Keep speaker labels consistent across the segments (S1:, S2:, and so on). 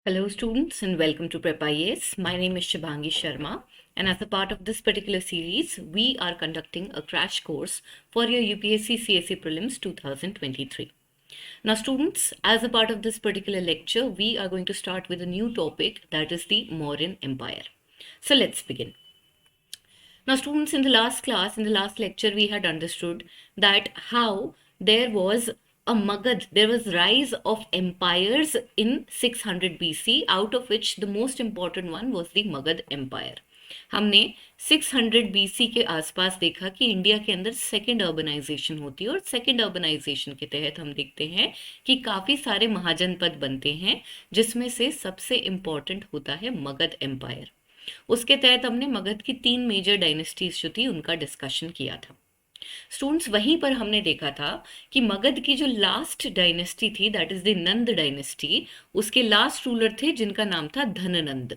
S1: Hello students and welcome to Prep IAS. My name is Shubhangi Sharma, and as a part of this particular series, we are conducting a crash course for your UPSC CSE Prelims 2023. Now students, as a part of this particular lecture, we are going to start with a new topic, that is the Mauryan Empire. So let's begin. Now students, in the last class, in the last lecture, we had understood that how there was a Magad, there was rise of empires in 600 BC, out of which the most important one was the Magad Empire. हमने 600 BC के आसपास देखा कि India के अंदर second urbanisation होती है, और सेकेंड अर्बनाइजेशन के तहत हम देखते हैं कि काफ़ी सारे महाजनपद बनते हैं, जिसमें से सबसे इम्पॉर्टेंट होता है मगध एम्पायर। उसके तहत हमने मगध की 3 मेजर डायनेस्टीज जो थी उनका डिस्कशन किया था। स्टूडेंट्स, वहीं पर हमने देखा था कि मगध की जो लास्ट डायनेस्टी थी, that is the Nanda dynasty, उसके लास्ट रूलर थे जिनका नाम था धननंद।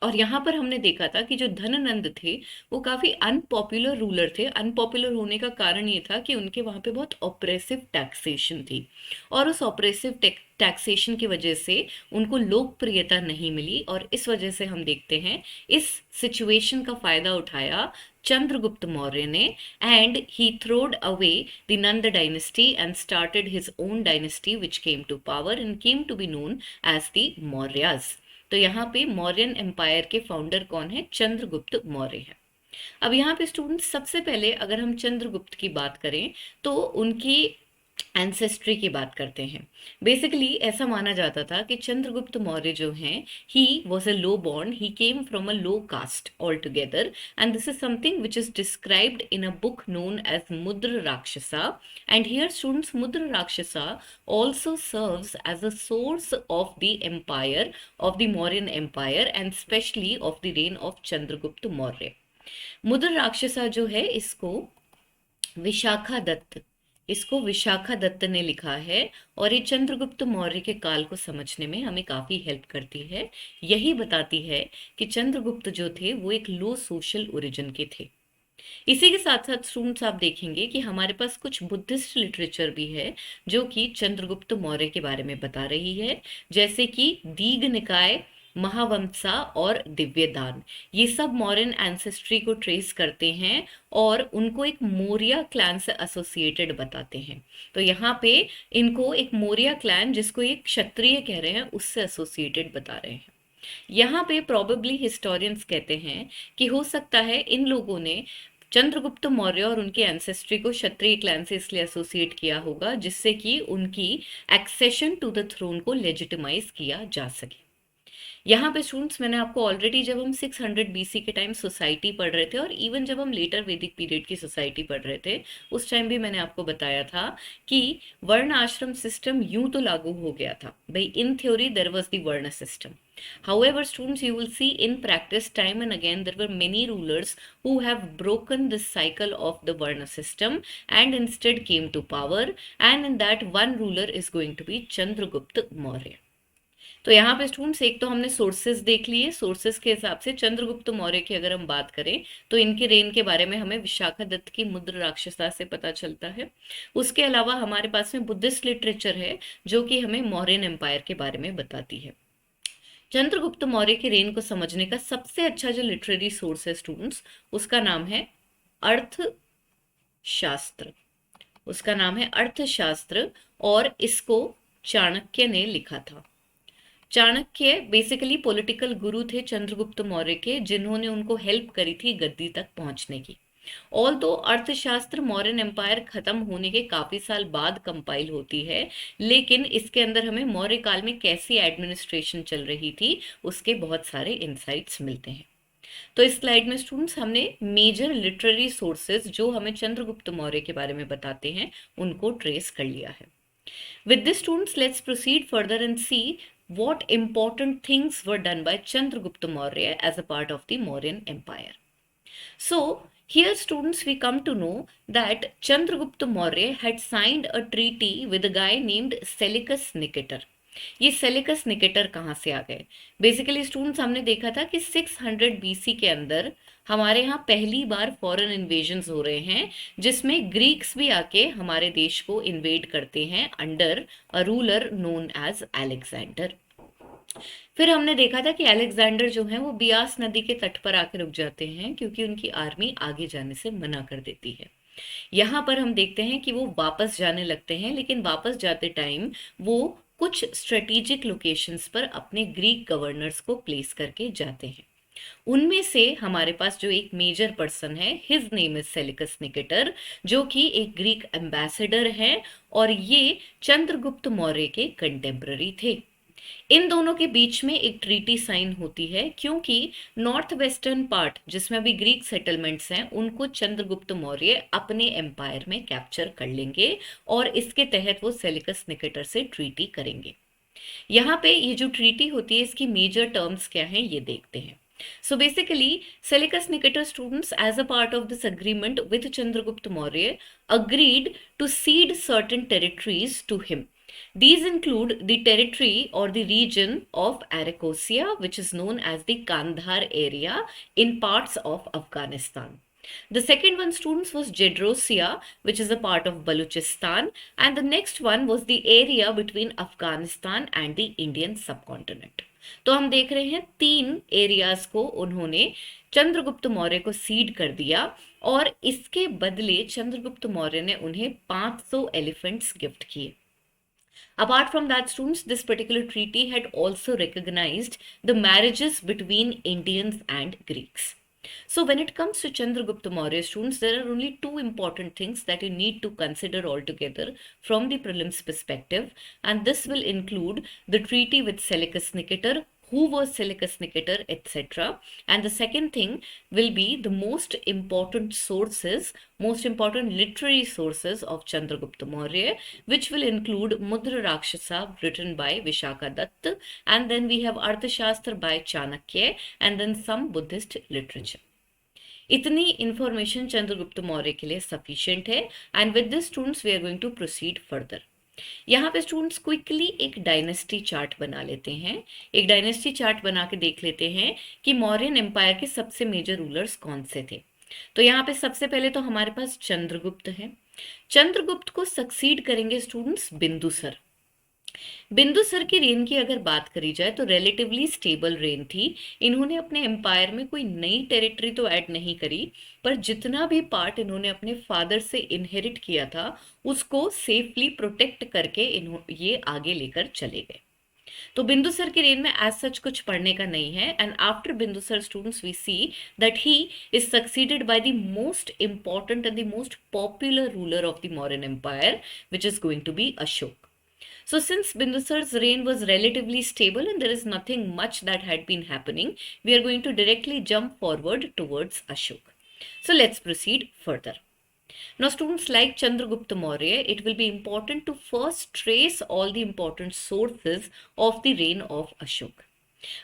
S1: और यहाँ पर हमने देखा था कि जो धननंद थे वो काफ़ी अनपॉपुलर रूलर थे। अनपॉपुलर होने का कारण ये था कि उनके वहाँ पे बहुत ऑपरेसिव टैक्सेशन थी, और उस ऑपरेसिव टैक्सेशन की वजह से उनको लोकप्रियता नहीं मिली, और इस वजह से हम देखते हैं इस सिचुएशन का फ़ायदा उठाया चंद्रगुप्त मौर्य ने, and he throwed away the Nanda dynasty and started his own dynasty which came to power and came to be known as the Mauryas. तो यहाँ पे मौर्यन एम्पायर के फाउंडर कौन है? चंद्रगुप्त मौर्य है। अब यहाँ पे स्टूडेंट्स, सबसे पहले अगर हम चंद्रगुप्त की बात करें तो उनकी एंसेस्ट्री की बात करते हैं। बेसिकली ऐसा माना जाता था कि चंद्रगुप्त मौर्य जो हैं, he was a low born, he came from a low caste all together, and this is something which is described in a book known as Mudra Rakshasa. And here students, Mudra Rakshasa also serves as a source of the empire of the Mauryan empire and especially of the reign of Chandragupta Maurya. मुद्र राक्षसा जो है इसको विशाखा दत्त ने लिखा है, और ये चंद्रगुप्त मौर्य के काल को समझने में हमें काफ़ी हेल्प करती है। यही बताती है कि चंद्रगुप्त जो थे वो एक लो सोशल ओरिजिन के थे। इसी के साथ साथ स्टूडेंट्स, आप देखेंगे कि हमारे पास कुछ बुद्धिस्ट लिटरेचर भी है जो कि चंद्रगुप्त मौर्य के बारे में बता रही है, जैसे कि दीघ निकाय, महावंसा और दिव्यदान। ये सब मौर्यन एंसेस्ट्री को ट्रेस करते हैं और उनको एक मौर्य क्लैन से एसोसिएटेड बताते हैं। तो यहाँ पे इनको एक मौर्य क्लैन, जिसको एक क्षत्रिय कह रहे हैं, उससे एसोसिएटेड बता रहे हैं। यहाँ पे प्रोबेबली हिस्टोरियंस कहते हैं कि हो सकता है इन लोगों ने चंद्रगुप्त मौर्य और उनके एंसेस्ट्री को क्षत्रिय क्लैन से इसलिए एसोसिएट किया होगा जिससे कि उनकी एक्सेशन टू द थ्रोन को लेजिटिमाइज किया जा सके। यहाँ पे स्टूडेंट्स, मैंने आपको ऑलरेडी, जब हम 600 BC के टाइम सोसाइटी पढ़ रहे थे, और इवन जब हम लेटर वैदिक पीरियड की सोसाइटी पढ़ रहे थे, उस टाइम भी मैंने आपको बताया था कि वर्ण आश्रम सिस्टम यूं तो लागू हो गया था भाई, in theory there was the varna system. However, students, you will see in practice time and again there were many rulers who have broken this cycle of the Varna system and instead came to power, and in that one ruler is going to be Chandragupta Maurya. तो यहाँ पे students, एक तो हमने sources देख लिए। Sources के हिसाब से चंद्रगुप्त मौर्य की अगर हम बात करें तो इनके रेन के बारे में हमें विशाखा दत्त की मुद्र राक्षसा से पता चलता है। उसके अलावा हमारे पास में बुद्धिस्ट लिटरेचर है जो कि हमें मौर्यन एम्पायर के बारे में बताती है। चंद्रगुप्त मौर्य के रेन को समझने का सबसे अच्छा जो लिटरेरी सोर्स है स्टूडेंट्स, उसका नाम है अर्थशास्त्र। उसका नाम है अर्थशास्त्र, और इसको चाणक्य ने लिखा था। चाणक्य बेसिकली पॉलिटिकल गुरु थे चंद्रगुप्त मौर्य के, जिन्होंने उनको हेल्प करी थी गद्दी तक पहुंचने की। ऑल दो अर्थशास्त्र मौर्यन एम्पायर खत्म होने के काफी साल बाद कंपाइल होती है, लेकिन इसके अंदर हमें मौर्य काल में कैसी एडमिनिस्ट्रेशन चल रही थी उसके बहुत सारे इंसाइट्स मिलते हैं। तो इस स्लाइड में स्टूडेंट्स, हमने मेजर लिटरेरी सोर्सेज जो हमें चंद्रगुप्त मौर्य के बारे में बताते हैं उनको ट्रेस कर लिया है। With this, students, let's proceed further and see what important things were done by Chandragupta Maurya as a part of the Mauryan Empire. So, here students, we come to know that Chandragupta Maurya had signed a treaty with a guy named Seleucus Nicator. ये Seleucus Nicator कहाँ से आ गए? Basically students, हमने देखा था कि 600 BC के अंदर हमारे यहाँ पहली बार फॉरेन इन्वेजन्स हो रहे हैं, जिसमें ग्रीक्स भी आके हमारे देश को इन्वेड करते हैं under a ruler known as Alexander. फिर हमने देखा था कि अलेक्जेंडर जो है वो बियास नदी के तट पर आके रुक जाते हैं, क्योंकि उनकी आर्मी आगे जाने से मना कर देती है। यहाँ पर हम देखते हैं कि वो वापस जाने लगते हैं, लेकिन वापस जाते टाइम वो कुछ स्ट्रेटेजिक लोकेशंस पर अपने ग्रीक गवर्नर्स को प्लेस करके जाते हैं। उनमें से हमारे पास जो एक मेजर पर्सन है, his name is Seleucus Nicator, जो कि एक ग्रीक एम्बेसडर है, और ये चंद्रगुप्त मौर्य के कंटेम्प्ररी थे। इन दोनों के बीच में एक ट्रीटी साइन होती है, क्योंकि नॉर्थ वेस्टर्न पार्ट जिसमें अभी ग्रीक सेटलमेंट्स हैं उनको चंद्रगुप्त मौर्य अपने एम्पायर में कैप्चर कर लेंगे, और इसके तहत वो सेलिकस निकेटर से ट्रीटी करेंगे। यहाँ पे ये जो ट्रीटी होती है इसकी मेजर टर्म्स क्या हैं ये देखते हैं। So basically, Seleucus Nicator students, as a part of this agreement with Chandragupta Maurya, agreed to cede certain territories to him. These include the territory or the region of Arachosia, which is known as the Kandhar area in parts of Afghanistan. The second one, students, was Jedrosia, which is a part of Baluchistan, and the next one was the area between Afghanistan and the Indian subcontinent. तो हम देख रहे हैं 3 areas को उन्होंने चंद्रगुप्त मौर्य को seed कर दिया, और इसके बदले चंद्रगुप्त मौर्य ने उन्हें 500 एलिफेंट्स गिफ्ट किए। Apart from that, students, this particular treaty had also recognized the marriages between Indians and Greeks. So when it comes to Chandragupta Maurya, students, there are only 2 important things that you need to consider altogether from the prelims perspective, and this will include the treaty with Seleucus Nicator, who was Seleucus Nicator, etc. And the second thing will be the most important sources, most important literary sources of Chandragupta Maurya, which will include Mudra Rakshasa written by Vishaka Dutt, and then we have Arthashastra by Chanakya, and then some Buddhist literature. इतनी information Chandragupta Maurya के लिए sufficient है, and with this students we are going to proceed further. यहाँ पे students quickly एक dynasty chart बना लेते हैं, एक डायनेस्टी चार्ट बना के देख लेते हैं कि मौर्यन एम्पायर के सबसे मेजर रूलर्स कौन से थे। तो यहाँ पे सबसे पहले तो हमारे पास चंद्रगुप्त है। चंद्रगुप्त को सक्सीड करेंगे स्टूडेंट्स बिंदुसर। बिंदुसर की रेन की अगर बात करी जाए तो रिलेटिवली स्टेबल रेन थी। इन्होंने अपने एम्पायर में कोई नई टेरिटरी तो ऐड नहीं करी, पर जितना भी पार्ट इन्होंने अपने फादर से इनहेरिट किया था उसको सेफली प्रोटेक्ट करके ये आगे लेकर चले गए। तो बिंदुसर की रेन में एज सच कुछ पढ़ने का नहीं है, and after Bindusar students we see that he is succeeded by the most important and the most popular ruler of the Mauryan empire, which is going to be Ashok. So since Bindusar's reign was relatively stable and there is nothing much that had been happening, we are going to directly jump forward towards Ashok. So let's proceed further. Now students, like Chandragupta Maurya, it will be important to first trace all the important sources of the reign of Ashok.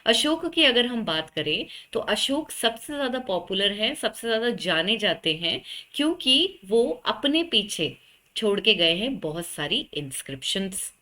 S1: Ashok की अगर हम बात करें तो अशोक सबसे ज़्यादा popular है, सबसे ज़्यादा जाने जाते हैं, क्योंकि वो अपने पीछे छोड़ के गए हैं बहुत सारी इंस्क्रिप्शंस।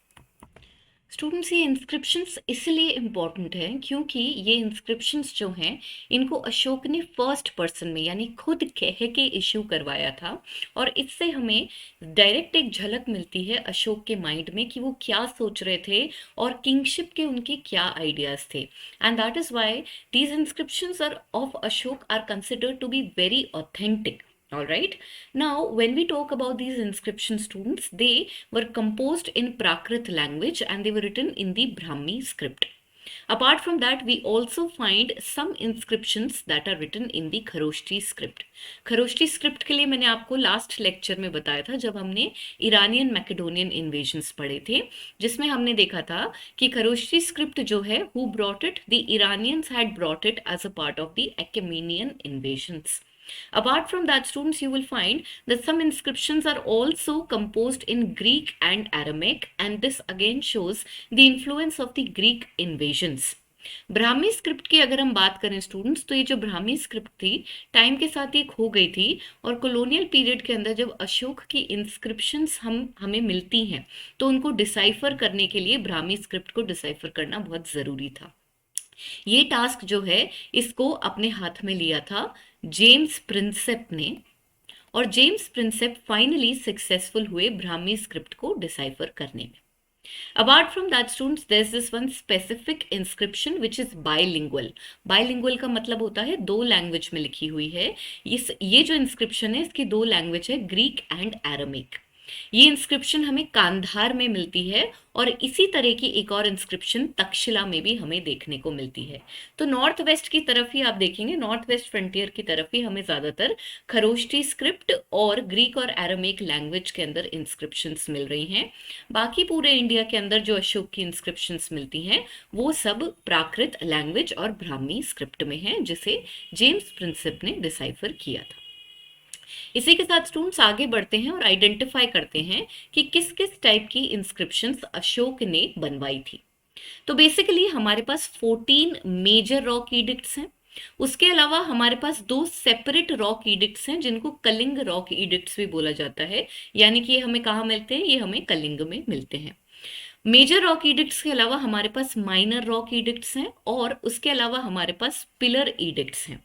S1: स्टूडेंट्स, ये इंस्क्रिप्शंस इसलिए इम्पॉर्टेंट हैं क्योंकि ये इंस्क्रिप्शंस जो हैं इनको अशोक ने फर्स्ट पर्सन में यानी खुद कह के इशू करवाया था, और इससे हमें डायरेक्ट एक झलक मिलती है अशोक के माइंड में कि वो क्या सोच रहे थे और किंगशिप के उनके क्या आइडियाज थे। And that is why these inscriptions are of Ashok are considered to be very authentic. All right. Now, when we talk about these inscription, students, they were composed in Prakrit language and they were written in the Brahmi script. Apart from that, we also find some inscriptions that are written in the Kharoshti script. Kharoshti script के लिए मैंने आपको last lecture में बताया था जब हमने Iranian मैकेडोनियन invasions पढ़े थे, जिसमें हमने देखा था कि खरोष्टी स्क्रिप्ट जो है, who brought it? The Iranians had brought it as a part of the Achaemenian invasions. Apart from that, students, you will find that some inscriptions are also composed in Greek and Aramaic, and this again shows the influence of the Greek invasions. Brahmi script की अगर हम बात करें students, तो ये जो Brahmi script थी time के साथ ये खो गई थी, और कॉलोनियल पीरियड के अंदर जब अशोक की इंस्क्रिप्शंस हमें मिलती हैं तो उनको डिसाइफर करने के लिए ब्राह्मी स्क्रिप्ट को डिसाइफर करना बहुत ज़रूरी था। ये टास्क जो है इसको अपने हाथ में लिया था जेम्स प्रिंसेप ने, और जेम्स प्रिंसेप फाइनली सक्सेसफुल हुए ब्राह्मी स्क्रिप्ट को डिसाइफर करने में। Apart from that, students, there's this one specific inscription which is bilingual. Bilingual का मतलब होता है दो लैंग्वेज में लिखी हुई है। ये जो इंस्क्रिप्शन है इसकी दो लैंग्वेज है, ग्रीक एंड एरामिक। ये इंस्क्रिप्शन हमें कांधार में मिलती है और इसी तरह की एक और इंस्क्रिप्शन तक्षशिला में भी हमें देखने को मिलती है। तो नॉर्थ वेस्ट की तरफ ही आप देखेंगे, नॉर्थ वेस्ट फ्रंटियर की तरफ ही हमें ज्यादातर खरोष्टी स्क्रिप्ट और ग्रीक और एरामिक लैंग्वेज के अंदर इंस्क्रिप्शंस मिल रही हैं। बाकी पूरे इंडिया के अंदर जो अशोक की इंस्क्रिप्शंस मिलती हैं वो सब प्राकृत लैंग्वेज और ब्राह्मी स्क्रिप्ट में हैं, जिसे जेम्स प्रिंसेप ने डिसाइफर किया था। इसी के साथ स्टूडेंट्स आगे बढ़ते हैं और आइडेंटिफाई करते हैं कि किस किस टाइप की इंस्क्रिप्शंस अशोक ने बनवाई थी। तो बेसिकली हमारे पास 14 मेजर रॉक एडिक्ट्स हैं। उसके अलावा हमारे पास दो सेपरेट रॉक एडिक्ट्स हैं जिनको कलिंग रॉक एडिक्ट्स भी बोला जाता है, यानी कि ये हमें कहाँ मिलते हैं, ये हमें कलिंग में मिलते हैं। मेजर रॉक एडिक्ट्स के अलावा हमारे पास माइनर रॉक एडिक्ट्स हैं और उसके अलावा हमारे पास पिलर एडिक्ट्स हैं।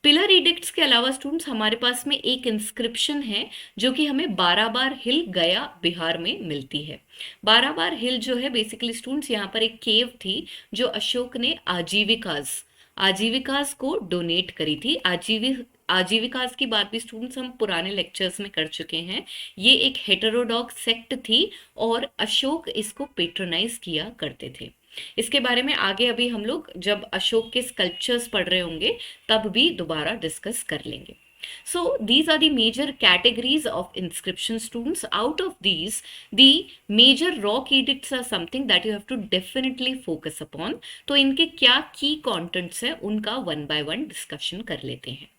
S1: पिलर एडिक्ट्स के अलावा स्टूडेंट्स हमारे पास में एक इंस्क्रिप्शन है जो कि हमें बाराबार हिल गया बिहार में मिलती है। बाराबार हिल जो है बेसिकली स्टूडेंट्स यहाँ पर एक केव थी जो अशोक ने आजीविकास को डोनेट करी थी। आजीविकास की बात भी स्टूडेंट्स हम पुराने लेक्चर्स में कर चुके हैं। ये एक हेटेरोडॉक्स सेक्ट थी और अशोक इसको पेट्रोनाइज किया करते थे। इसके बारे में आगे अभी हम लोग जब अशोक के स्कल्पचर्स पढ़ रहे होंगे तब भी दोबारा डिस्कस कर लेंगे। So these are the major categories of inscription, students. Out of these, the major rock edicts are something that you have to definitely focus upon. तो इनके क्या key contents हैं उनका one by one discussion कर लेते हैं।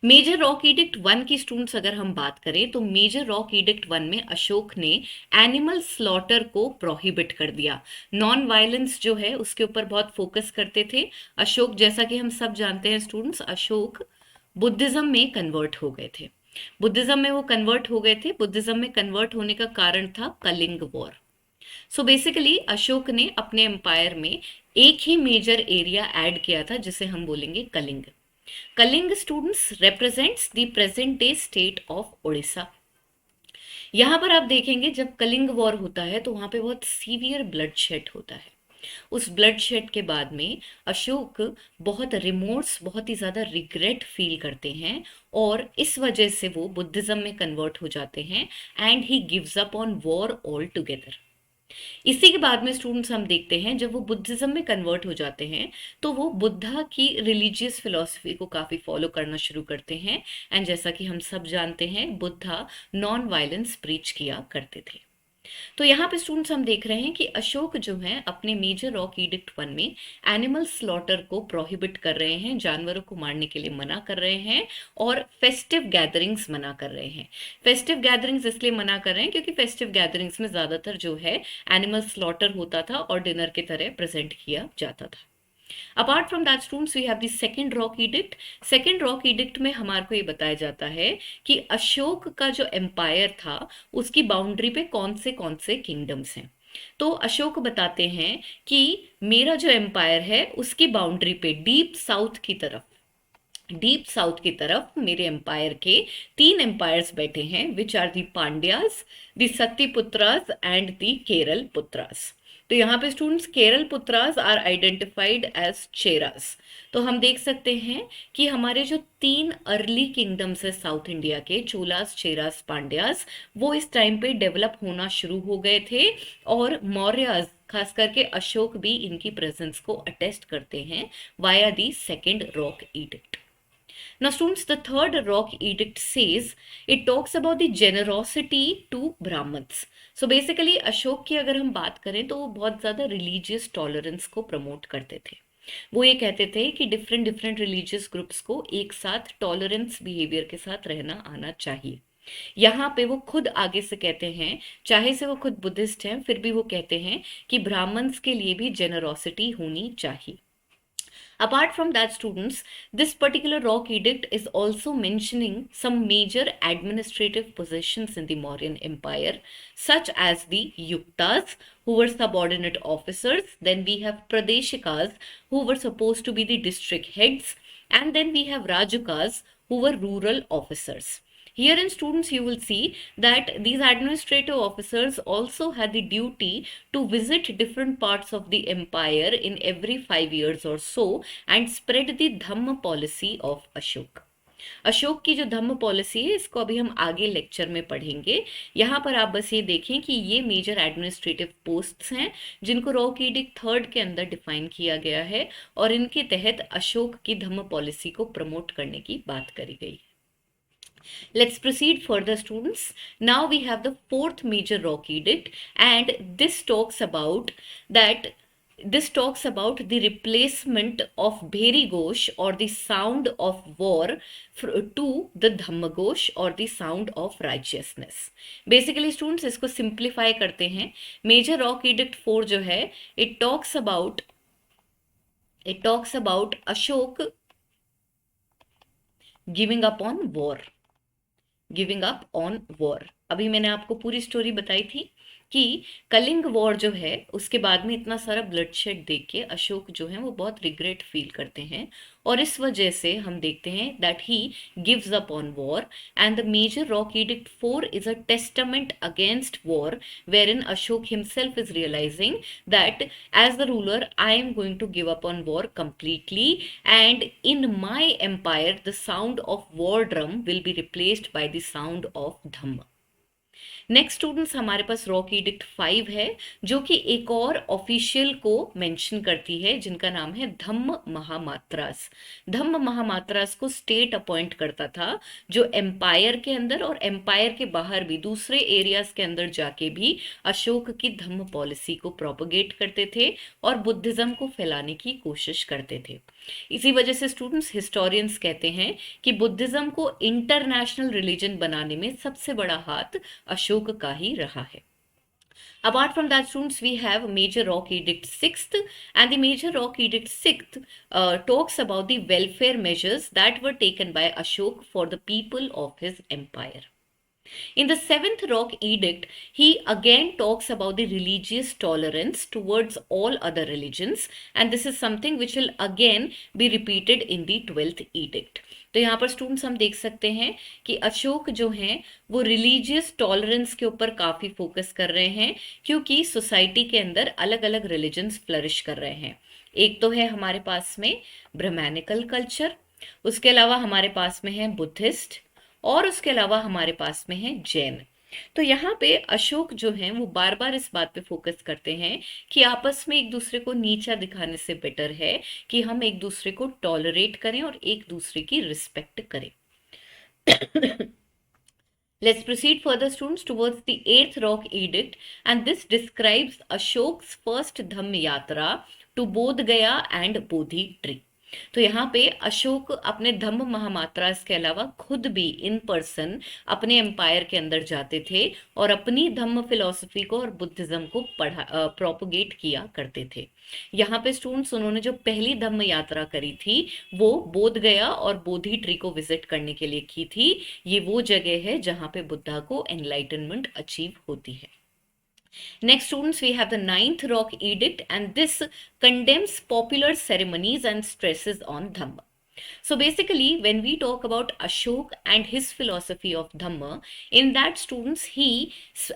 S1: Major rock addict 1 की students अगर हम बात करें तो मेजर रॉक एडिक्ट 1 में अशोक ने एनिमल स्लॉटर को प्रोहिबिट कर दिया। नॉन वायलेंस जो है उसके ऊपर बहुत फोकस करते थे अशोक। जैसा कि हम सब जानते हैं स्टूडेंट्स, अशोक बुद्धिज्म में कन्वर्ट हो गए थे। बुद्धिज्म में वो कन्वर्ट हो गए थे। बुद्धिज्म में कन्वर्ट होने का कारण था Kalinga war. So basically Ashok ने अपने एम्पायर में एक ही मेजर एरिया ऐड किया था जिसे हम बोलेंगे Kalinga. Kalinga students represents the present day state of Odisha. यहां पर आप देखेंगे जब कलिंग वॉर होता है तो वहां पे बहुत सीवियर ब्लड शेड होता है। उस ब्लड शेड के बाद में अशोक बहुत रिमोर्स, बहुत ही ज्यादा रिग्रेट फील करते हैं और इस वजह से वो बुद्धिज्म में कन्वर्ट हो जाते हैं and he gives up on war all together. इसी के बाद में स्टूडेंट्स हम देखते हैं जब वो बुद्धिज्म में कन्वर्ट हो जाते हैं तो वो बुद्धा की रिलीजियस फिलॉसफी को काफी फॉलो करना शुरू करते हैं। एंड जैसा कि हम सब जानते हैं बुद्धा नॉन वायलेंस प्रीच किया करते थे। तो यहाँ पे स्टूडेंट्स हम देख रहे हैं कि अशोक जो है अपने मेजर रॉक एडिक्ट 1 में एनिमल स्लॉटर को प्रोहिबिट कर रहे हैं, जानवरों को मारने के लिए मना कर रहे हैं और फेस्टिव गैदरिंग्स मना कर रहे हैं। फेस्टिव गैदरिंग्स इसलिए मना कर रहे हैं क्योंकि फेस्टिव गैदरिंग्स में ज्यादातर जो है एनिमल स्लॉटर होता था और डिनर की तरह प्रेजेंट किया जाता था। Apart from that students we have the second rock edict. Second rock edict में हमारे को ये बताया जाता है कि अशोक का जो एम्पायर था उसकी बाउंड्री पे कौन से किंगडम्स हैं। तो अशोक बताते हैं कि मेरा जो एम्पायर है उसकी बाउंड्री पे डीप साउथ की तरफ मेरे एम्पायर के 3 एम्पायर्स बैठे हैं, which are the Pandyas, the Satyaputras and the Kerala Putras. तो यहाँ पे students Kerala Putras are identified as Cheras. तो हम देख सकते हैं कि हमारे जो 3 अर्ली किंगडम्स है साउथ इंडिया के, चोलास, चेरास, पांड्यास, वो इस टाइम पे डेवलप होना शुरू हो गए थे और मौर्यास खास करके अशोक भी इनकी प्रेजेंस को अटेस्ट करते हैं via the second rock edict. Now students, the third rock edict says it talks about the generosity to Brahmins. So basically Ashok की अगर हम बात करें तो वो बहुत ज़्यादा रिलीजियस टॉलरेंस को प्रमोट करते थे। वो ये कहते थे कि डिफरेंट रिलीजियस ग्रुप्स को एक साथ टॉलरेंस बिहेवियर के साथ रहना आना चाहिए। यहाँ पे वो खुद आगे से कहते हैं, चाहे से वो खुद बुद्धिस्ट हैं फिर भी वो कहते हैं कि ब्राह्मण्स के लिए भी जेनरोसिटी होनी चाहिए। Apart from that, students, this particular rock edict is also mentioning some major administrative positions in the Mauryan Empire, such as the Yuktas, who were subordinate officers. Then we have Pradeshikas, who were supposed to be the district heads. And then we have Rajakas, who were rural officers. Here in students, you will see that these administrative officers also had the duty to visit different parts of the empire in every 5 years or so and spread the Dhamma policy of Ashoka. Ashok की जो धम्म policy है इसको अभी हम आगे lecture में पढ़ेंगे। यहाँ पर आप बस ये देखें कि ये मेजर एडमिनिस्ट्रेटिव पोस्ट्स हैं जिनको रॉक एडिक्ट थर्ड के अंदर डिफाइन किया गया है और इनके तहत अशोक की धम्म पॉलिसी को प्रमोट करने की बात करी गई। Let's proceed further, students. Now we have the fourth major rock edict, and this talks about the replacement of Bheri Ghosh or the sound of war to the Dhamma Ghosh or the sound of righteousness. Basically students इसको simplify करते हैं। Major Rock Edict 4 जो है it talks about Ashok giving up on war। अभी मैंने आपको पूरी story बताई थी कि कलिंग वॉर जो है उसके बाद में इतना सारा ब्लडशेड देख के अशोक जो है वो बहुत रिग्रेट फील करते हैं और इस वजह से हम देखते हैं that he gives up on war and the major rock edict 4 is a testament against war wherein Ashok himself is realizing that as the ruler I am going to give up on war completely and in my empire the sound of war drum will be replaced by the sound of Dhamma। Next students हमारे पास rock edict 5 है जो कि एक और official को mention करती है जिनका नाम है धम्म महामात्रास। धम्म महामात्रास को स्टेट अपॉइंट करता था जो एम्पायर के अंदर और एम्पायर के बाहर भी दूसरे एरियाज के अंदर जाके भी अशोक की धम्म पॉलिसी को प्रोपोगेट करते थे और बुद्धिज्म को फैलाने की कोशिश करते थे। इसी वजह से स्टूडेंट्स हिस्टोरियंस कहते हैं कि बुद्धिज्म को इंटरनेशनल रिलीजन बनाने में सबसे बड़ा हाथ अशोक का ही रहा है। Apart from that, students, we have Major Rock Edict 6th, and the Major Rock Edict 6th talks about the welfare measures that were taken by Ashok for the people of his empire. In the 7th Rock Edict, he again talks about the religious tolerance towards all other religions, and this is something which will again be repeated in the 12th Edict. तो यहाँ पर students हम देख सकते हैं कि अशोक जो हैं वो रिलीजियस टॉलरेंस के ऊपर काफ़ी फोकस कर रहे हैं क्योंकि सोसाइटी के अंदर अलग अलग रिलीजन्स फ्लरिश कर रहे हैं। एक तो है हमारे पास में ब्राह्मणिकल कल्चर, उसके अलावा हमारे पास में है बुद्धिस्ट और उसके अलावा हमारे पास में है जैन। तो यहाँ पे अशोक जो हैं वो बार बार इस बात पे फोकस करते हैं कि आपस में एक दूसरे को नीचा दिखाने से बेटर है कि हम एक दूसरे को टॉलरेट करें और एक दूसरे की रिस्पेक्ट करें। Let's proceed further, students, towards the 8th Rock Edict, and this describes Ashok's first Dhamma Yatra to Bodh Gaya and Bodhi tree. तो यहाँ पे अशोक अपने धम्म महामात्रास के अलावा खुद भी इन पर्सन अपने एम्पायर के अंदर जाते थे और अपनी धम्म फिलॉसफी को और बुद्धिज्म को प्रोपोगेट किया करते थे। यहाँ पे स्टूडेंट्स उन्होंने जो पहली धम्म यात्रा करी थी वो बोध गया और बोधि ट्री को विजिट करने के लिए की थी। ये वो जगह है जहाँ पे बुद्धा को एनलाइटनमेंट अचीव होती है। Next, students, we have the 9th Rock Edict, and this condemns popular ceremonies and stresses on Dhamma. So basically, when we talk about Ashok and his philosophy of Dhamma, in that, students, he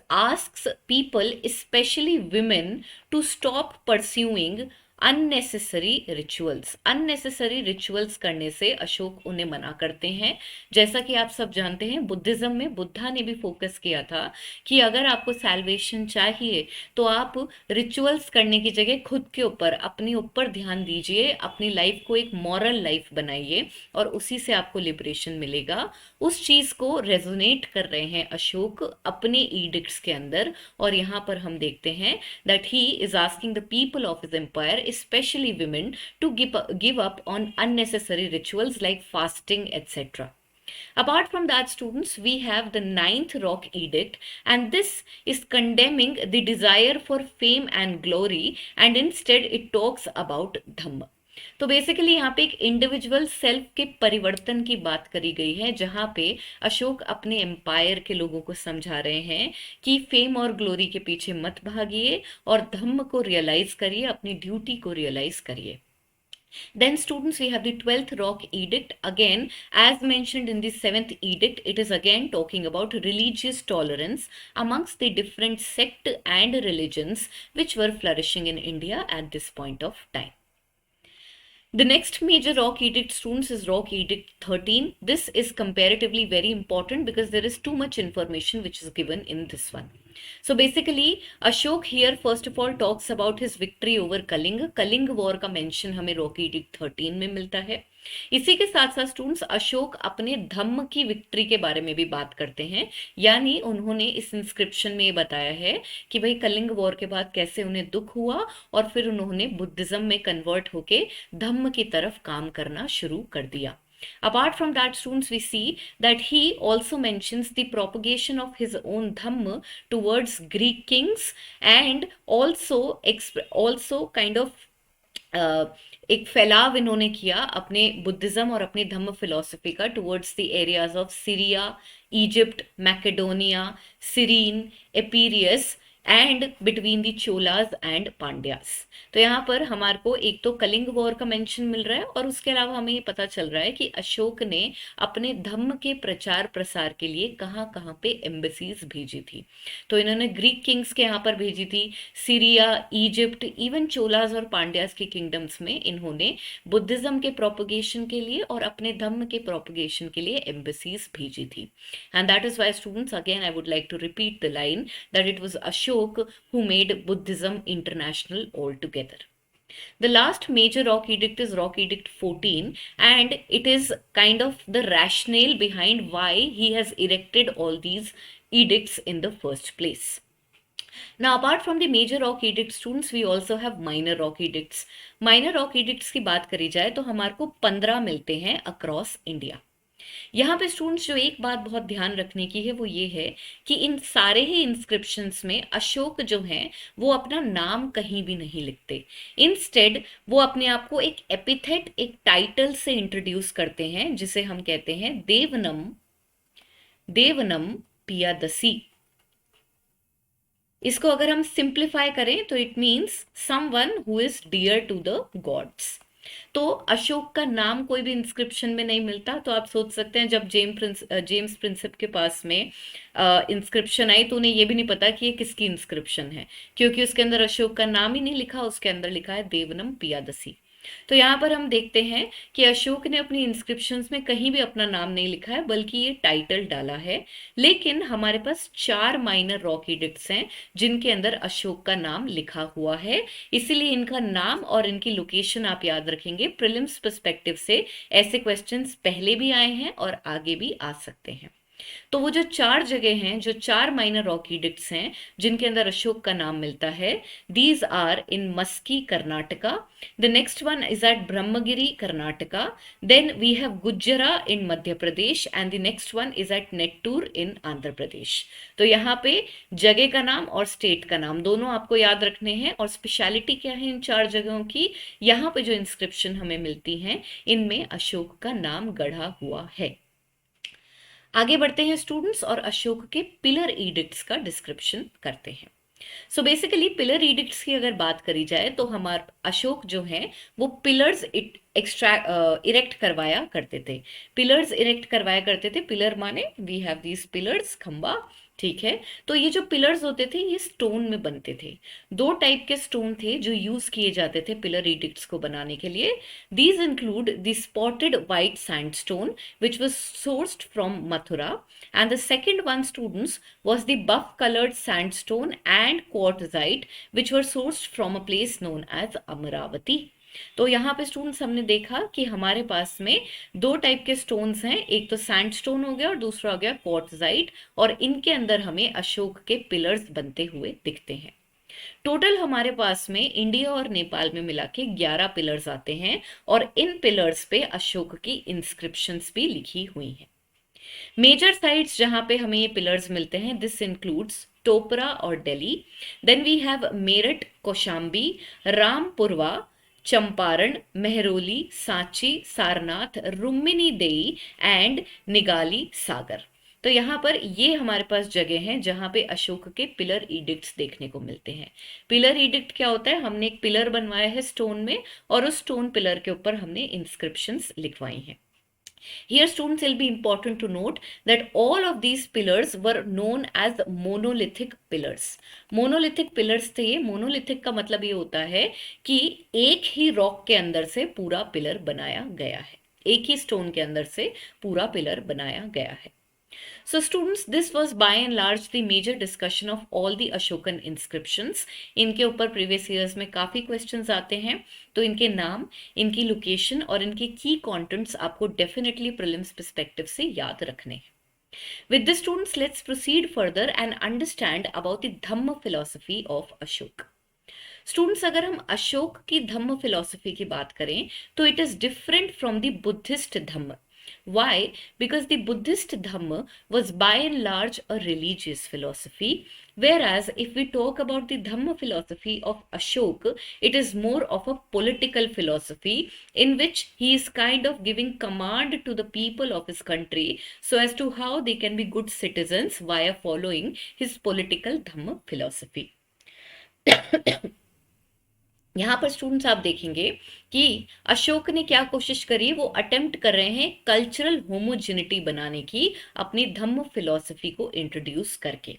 S1: asks people, especially women, to stop pursuing unnecessary rituals करने से अशोक उन्हें मना करते हैं। जैसा कि आप सब जानते हैं बुद्धिज्म में बुद्धा ने भी फोकस किया था कि अगर आपको सैल्वेशन चाहिए तो आप रिचुअल्स करने की जगह खुद के ऊपर अपने ऊपर ध्यान दीजिए, अपनी लाइफ को एक मॉरल लाइफ बनाइए और उसी से आपको लिबरेशन मिलेगा। उस चीज को रेजोनेट कर रहे हैं अशोक अपने ईडिक्ट्स के अंदर और यहाँ पर हम देखते हैं that he is asking the people of his empire, especially women, to give up on unnecessary rituals like fasting, etc. Apart from that, students, we have the 9th Rock Edict, and this is condemning the desire for fame and glory, and instead it talks about Dhamma. तो basically यहाँ पे एक individual self के परिवर्तन की बात करी गई है जहाँ पे अशोक अपने एम्पायर के लोगों को समझा रहे हैं कि फेम और ग्लोरी के पीछे मत भागिए और धम्म को रियलाइज करिए, अपनी ड्यूटी को रियलाइज करिए। Then students, we have the 12th rock edict. Again, as mentioned in the 7th edict, it is again talking about religious tolerance amongst the different sect and religions which were flourishing in India at this point of time. The next major rock edict, students, is rock edict 13. This is comparatively very important because there is too much information which is given in this one. So basically Ashok here first of all talks about his victory over Kalinga war का mention हमें rock edict 13 में मिलता है। इसी के साथ साथ students Ashok अपने धम्म की विक्ट्री के बारे में भी बात करते हैं, यानी उन्होंने इस इंस्क्रिप्शन में ये बताया है कि भाई कलिंग वॉर के बाद कैसे उन्हें दुख हुआ और फिर उन्होंने बुद्धिज्म में कन्वर्ट होके धम्म की तरफ काम करना शुरू कर दिया। Apart from that, students, we see that he also mentions the propagation of his own Dhamma towards Greek kings and also kind of एक फैलाव इन्होंने किया अपने बुद्धिज्म और अपनी धम्म फिलॉसफी का towards the areas of Syria, Egypt, Macedonia, Cyrene, Epirus and between the Cholas and Pandyas. तो यहाँ पर हमारे को एक तो कलिंग वॉर का मेंशन मिल रहा है और उसके अलावा हमें ये पता चल रहा है कि अशोक ने अपने धम्म के प्रचार प्रसार के लिए कहाँ कहाँ पे एम्बेसीज भेजी थी। तो इन्होंने ग्रीक किंग्स के यहाँ पर भेजी थी, सीरिया, इजिप्ट, इवन चोलाज और पांड्यास के किंगडम्स में इन्होंने बुद्धिज्म के प्रोपगेशन के लिए और अपने धम्म के प्रोपगेशन के लिए एम्बेसीज भेजी थी। And that is why students, again I would like to repeat the line that it was Ashok who made Buddhism international altogether. The last major rock edict is rock edict 14 and it is kind of the rationale behind why he has erected all these edicts in the first place. Now apart from the major rock edicts, students, we also have minor rock edicts. Minor rock edicts की बात करी जाए तो हमारे को 15 मिलते हैं across India. यहाँ पे स्टूडेंट्स जो एक बात बहुत ध्यान रखने की है वो ये है कि इन सारे ही इंस्क्रिप्शंस में अशोक जो हैं वो अपना नाम कहीं भी नहीं लिखते। इंस्टेड वो अपने आप को एक एपिथेट, एक टाइटल से इंट्रोड्यूस करते हैं जिसे हम कहते हैं देवनम, देवनम पियादसी। इसको अगर हम सिंप्लीफाई करें तो it means someone who is dear to the gods. तो अशोक का नाम कोई भी इंस्क्रिप्शन में नहीं मिलता। तो आप सोच सकते हैं जब जेम्स प्रिंसेप के पास में इंस्क्रिप्शन आई तो उन्हें ये भी नहीं पता कि ये किसकी इंस्क्रिप्शन है, क्योंकि उसके अंदर अशोक का नाम ही नहीं लिखा, उसके अंदर लिखा है देवनम पियादसी। तो यहाँ पर हम देखते हैं कि अशोक ने अपनी इंस्क्रिप्शंस में कहीं भी अपना नाम नहीं लिखा है बल्कि ये टाइटल डाला है। लेकिन हमारे पास 4 माइनर रॉक एडिक्ट्स हैं जिनके अंदर अशोक का नाम लिखा हुआ है, इसीलिए इनका नाम और इनकी लोकेशन आप याद रखेंगे। प्रीलिम्स पर्सपेक्टिव से ऐसे क्वेश्चंस पहले भी आए हैं और आगे भी आ सकते हैं। तो वो जो 4 जगह हैं, जो 4 माइनर रॉक एडिक्ट्स हैं जिनके अंदर अशोक का नाम मिलता है, these are in Maski Karnataka, the next one is at Brahmagiri Karnataka, then we have Gujjara in Madhya Pradesh and the next one is at Nettur in Andhra Pradesh. तो यहाँ पे जगह का नाम और स्टेट का नाम दोनों आपको याद रखने हैं। और स्पेशलिटी क्या है इन 4 जगहों की, यहाँ पे जो इंस्क्रिप्शन हमें मिलती हैं इनमें अशोक का नाम गढ़ा हुआ है। आगे बढ़ते हैं स्टूडेंट्स और अशोक के पिलर एडिक्ट्स का डिस्क्रिप्शन करते हैं। सो बेसिकली पिलर एडिक्ट्स की अगर बात करी जाए तो हमारे अशोक जो है वो पिलर्स इरेक्ट करवाया करते थे। पिलर्स इरेक्ट करवाया करते थे, पिलर माने वी हैव दीज पिलर्स, खंबा, ठीक है। तो ये जो पिलर्स होते थे ये स्टोन में बनते थे। 2 टाइप के स्टोन थे जो यूज किए जाते थे पिलर एडिक्ट्स को बनाने के लिए। These include the spotted white sandstone which was sourced from Mathura and the second one students was the buff coloured sandstone and quartzite which were sourced from a place known as Amaravati. तो यहाँ पे students हमने देखा कि हमारे पास में 2 type के स्टोन्स हैं, एक तो सैंडस्टोन हो गया और दूसरा हो गया क्वार्टजाइट, और इनके अंदर हमें अशोक के पिलर्स बनते हुए दिखते हैं। टोटल हमारे पास में इंडिया और नेपाल में मिला के 11 पिलर्स आते हैं और इन पिलर्स पे अशोक की इंस्क्रिप्शंस भी लिखी हुई हैं। मेजर साइट्स जहां पे हमें ये पिलर्स मिलते हैं, दिस इंक्लूड्स टोपरा और Delhi, then we have Meerut, Kaushambi, Rampurva, Champaran, Mehrauli, Sanchi, Sarnath, Rukmini Dei and निगाली सागर। तो यहाँ पर ये हमारे पास जगह है जहाँ पे अशोक के पिलर इडिक्ट्स देखने को मिलते हैं। पिलर इडिक्ट क्या होता है? हमने एक पिलर बनवाया है स्टोन में और उस स्टोन पिलर के ऊपर हमने इंस्क्रिप्शंस लिखवाई हैं। Here, students, will be important to note that all of these pillars were known as monolithic pillars. Monolithic pillars थे ये। monolithic का मतलब ये होता है कि एक ही रॉक के अंदर से पूरा पिलर बनाया गया है, एक ही स्टोन के अंदर से पूरा पिलर बनाया गया है। So students, this was by and large the major discussion of all the Ashokan inscriptions. इनके ऊपर previous years में काफ़ी questions आते हैं, तो इनके नाम, इनकी location और इनके key contents आपको definitely prelims perspective से याद रखने हैं। With this students, let's proceed further and understand about the Dhamma philosophy of Ashok. Students, अगर हम अशोक की धम्म फिलॉसफी की बात करें तो it is different from the Buddhist Dhamma. Why? Because the Buddhist Dhamma was by and large a religious philosophy, whereas if we talk about the Dhamma philosophy of Ashoka, it is more of a political philosophy in which he is kind of giving command to the people of his country so as to how they can be good citizens via following his political Dhamma philosophy. यहाँ पर students आप देखेंगे कि अशोक ने क्या कोशिश करी, वो अटेम्प्ट कर रहे हैं कल्चरल होमोजेनिटी बनाने की अपनी धम्म फिलॉसफी को इंट्रोड्यूस करके।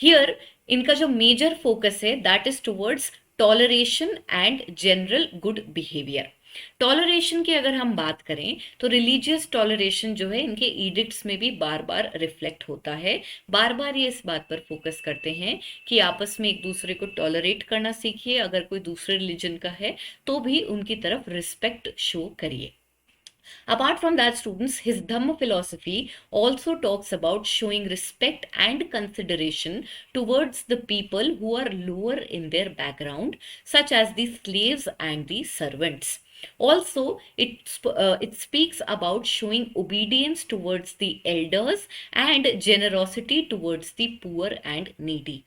S1: हियर इनका जो मेजर फोकस है that is towards toleration and general good behaviour. Toleration की अगर हम बात करें तो रिलीजियस टॉलरेशन जो है इनके इडिक्ट्स में भी बार बार रिफ्लेक्ट होता है। बार बार ये इस बात पर फोकस करते हैं कि आपस में एक दूसरे को टॉलरेट करना सीखिए, अगर कोई दूसरे रिलीजन का है तो भी उनकी तरफ रिस्पेक्ट शो करिए। Apart from that, students, his Dhamma philosophy also talks about showing respect and consideration towards the people who are lower in their background, such as the slaves and the servants. Also, it speaks about showing obedience towards the elders and generosity towards the poor and needy.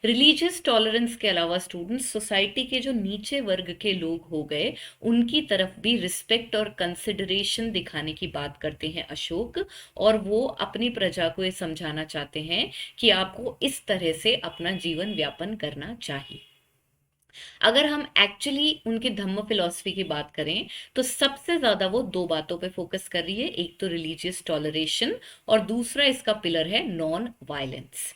S1: Religious tolerance के अलावा students society के जो नीचे वर्ग के लोग हो गए उनकी तरफ भी रिस्पेक्ट और कंसिडरेशन दिखाने की बात करते हैं अशोक, और वो अपनी प्रजा को ये समझाना चाहते हैं कि आपको इस तरह से अपना जीवन व्यापन करना चाहिए। अगर हम एक्चुअली उनकी धम्म फिलॉसफी की बात करें तो सबसे ज्यादा वो दो बातों पे फोकस कर रही है, एक तो रिलीजियस टॉलरेशन और दूसरा इसका पिलर है नॉन वायलेंस।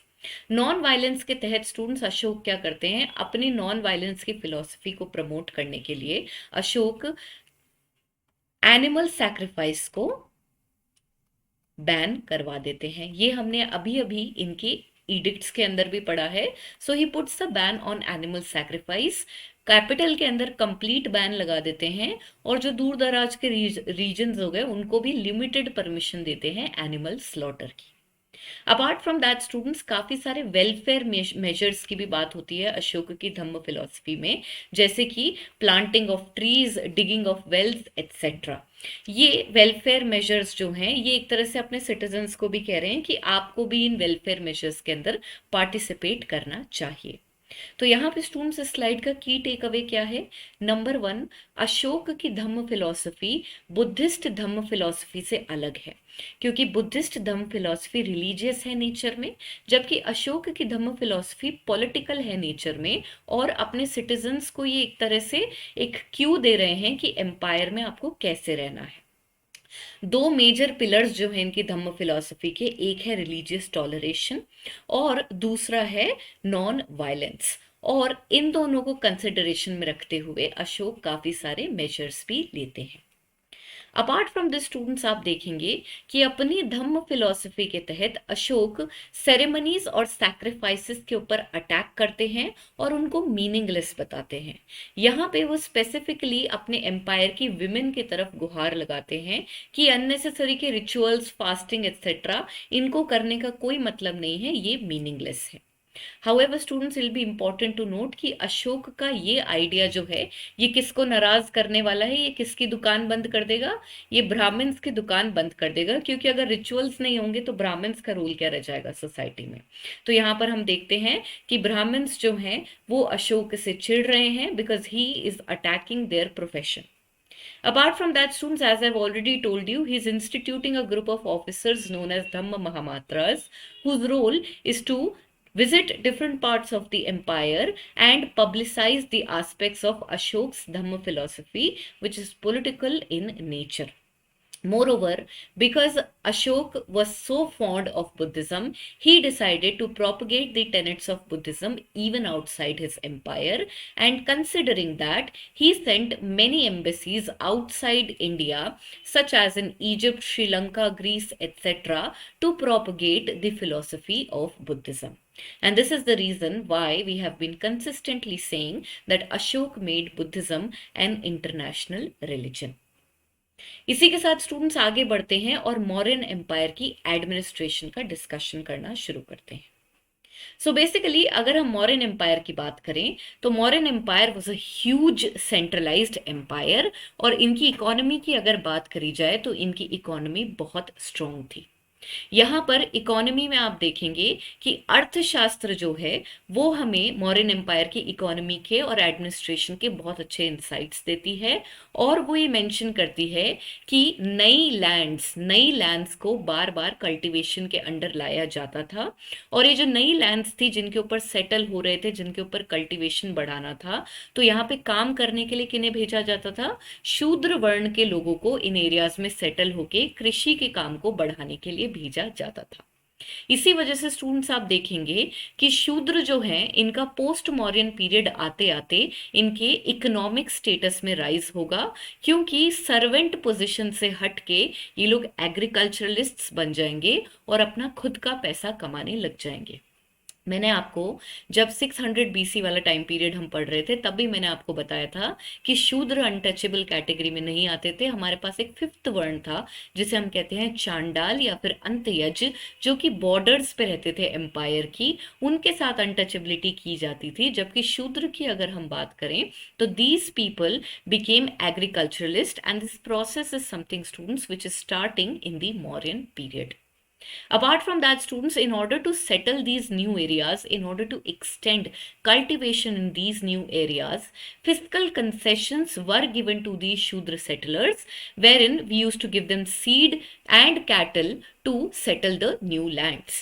S1: नॉन वायलेंस के तहत स्टूडेंट्स अशोक क्या करते हैं, अपनी नॉन वायलेंस की फिलॉसफी को प्रमोट करने के लिए अशोक एनिमल सैक्रिफाइस को बैन करवा देते हैं। ये हमने अभी अभी इनकी इडिक्ट्स के अंदर भी पढ़ा है। So he puts a ban on animal sacrifice. Capital के अंदर कंप्लीट बैन लगा देते हैं और जो दूर दराज के रीजन्स हो गए उनको भी लिमिटेड परमिशन देते हैं एनिमल स्लॉटर की। अपार्ट फ्रॉम दैट स्टूडेंट्स काफी सारे वेलफेयर मेजर्स की भी बात होती है अशोक की धम्म फिलॉसफी में, जैसे कि planting of trees, digging of wells etcetera. ये वेलफेयर मेजर्स जो हैं ये एक तरह से अपने सिटीजन्स को भी कह रहे हैं कि आपको भी इन वेलफेयर मेजर्स के अंदर पार्टिसिपेट करना चाहिए। तो यहाँ पे स्टूडेंट्स इस स्लाइड का की टेक अवे क्या है? नंबर 1, अशोक की धम्म फिलॉसफी बुद्धिस्ट धम्म फिलॉसफी से अलग है, क्योंकि बुद्धिस्ट धम्म फिलॉसफी रिलीजियस है नेचर में, जबकि अशोक की धम्म फिलॉसफी पॉलिटिकल है नेचर में, और अपने सिटीजन्स को ये एक तरह से एक क्यू दे रहे हैं कि एम्पायर में आपको कैसे रहना है। दो मेजर पिलर्स जो हैं इनकी धम्म फिलॉसफी के, एक है रिलीजियस टॉलरेशन और दूसरा है नॉन वायलेंस, और इन दोनों को कंसिडरेशन में रखते हुए अशोक काफी सारे मेजर्स भी लेते हैं। अपार्ट फ्रॉम दिस स्टूडेंट्स आप देखेंगे कि अपनी धम्म फिलॉसफी के तहत अशोक सेरेमनीज और सैक्रिफाइसेस के ऊपर अटैक करते हैं और उनको मीनिंगलेस बताते हैं। यहाँ पे वो स्पेसिफिकली अपने एम्पायर की विमेन की तरफ गुहार लगाते हैं कि अननेसेसरी के रिचुअल्स, फास्टिंग एटसेट्रा इनको करने का कोई मतलब नहीं है, ये मीनिंगलेस है। However, students, will be important to note कि अशोक का ये आइडिया जो है ये किसको नाराज करने वाला है, ये किसकी दुकान बंद कर देगा? ये ब्राह्मण्स की दुकान बंद कर देगा, क्योंकि अगर रिचुअल्स नहीं होंगे तो ब्राह्मण्स का रोल क्या रह जाएगा सोसाइटी में। तो यहाँ पर हम देखते हैं कि ब्राह्मण्स जो हैं वो अशोक से चिढ़ रहे हैं because he is attacking their profession. Apart from that, students, as I've already told you, he's instituting a group of officers known as Dhamma Mahamatras, whose role is to visit different parts of the empire and publicize the aspects of Ashok's Dhamma philosophy, which is political in nature. Moreover, because Ashok was so fond of Buddhism, he decided to propagate the tenets of Buddhism even outside his empire. And considering that, he sent many embassies outside India, such as in Egypt, Sri Lanka, Greece, etc., to propagate the philosophy of Buddhism. And this is the reason why we have been consistently saying that Ashok made Buddhism an international religion. इसी के साथ students आगे बढ़ते हैं और Mauryan empire की administration का discussion करना शुरू करते हैं. सो बेसिकली अगर हम मौर्यन एम्पायर की बात करें तो Mauryan empire was a huge centralised empire और इनकी इकोनॉमी की अगर बात करी जाए तो इनकी इकोनॉमी बहुत स्ट्रांग थी. यहाँ पर इकोनॉमी में आप देखेंगे कि अर्थशास्त्र जो है वो हमें मौर्यन एम्पायर की इकोनॉमी के और एडमिनिस्ट्रेशन के बहुत अच्छे इंसाइट्स देती है और वो ये मेंशन करती है कि नई लैंड्स को बार बार कल्टीवेशन के अंडर लाया जाता था और ये जो नई लैंड्स थी जिनके ऊपर सेटल हो रहे थे, जिनके ऊपर कल्टीवेशन बढ़ाना था, तो यहाँ पे काम करने के लिए किन्हें भेजा जाता था? शूद्र वर्ण के लोगों को इन एरियाज में सेटल होके कृषि के काम को बढ़ाने के लिए भेजा जाता था. इसी वजह से स्टूडेंट्स आप देखेंगे कि शूद्र जो हैं इनका पोस्ट मॉर्यन पीरियड आते आते इनके इकोनॉमिक स्टेटस में राइज होगा, क्योंकि सर्वेंट पोजीशन से हट के ये लोग एग्रीकल्चरलिस्ट्स बन जाएंगे और अपना खुद का पैसा कमाने लग जाएंगे. मैंने आपको जब 600 बीसी वाला टाइम पीरियड हम पढ़ रहे थे तब भी मैंने आपको बताया था कि शूद्र अनटचेबल कैटेगरी में नहीं आते थे. हमारे पास एक फिफ्थ वर्ण था जिसे हम कहते हैं चांडाल या फिर अंतयज, जो कि बॉर्डर्स पे रहते थे एम्पायर की, उनके साथ अनटचेबिलिटी की जाती थी. जबकि शूद्र की अगर हम बात करें तो these people became agriculturalist and this process is something students which is starting in the Mauryan period. Apart from that, students, in order to settle these new areas, in order to extend cultivation in these new areas, fiscal concessions were given to these Shudra settlers, wherein we used to give them seed and cattle to settle the new lands.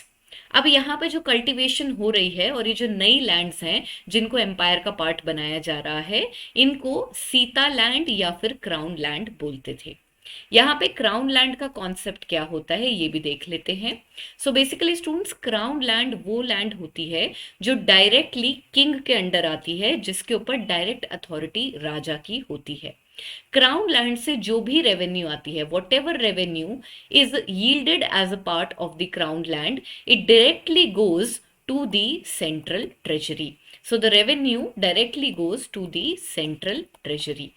S1: अब यहाँ पे जो cultivation हो रही है और ये जो नई लैंड्स हैं जिनको एम्पायर का पार्ट बनाया जा रहा है, इनको सीता लैंड या फिर क्राउन लैंड बोलते थे. यहाँ पे क्राउन लैंड का कॉन्सेप्ट क्या होता है ये भी देख लेते हैं. So basically students, crown land वो लैंड होती है जो डायरेक्टली किंग के अंडर आती है, जिसके ऊपर डायरेक्ट अथॉरिटी राजा की होती है. क्राउन लैंड से जो भी रेवेन्यू आती है, whatever revenue is yielded as a part of the crown land, it directly goes to the central treasury. So the revenue directly goes to the central treasury.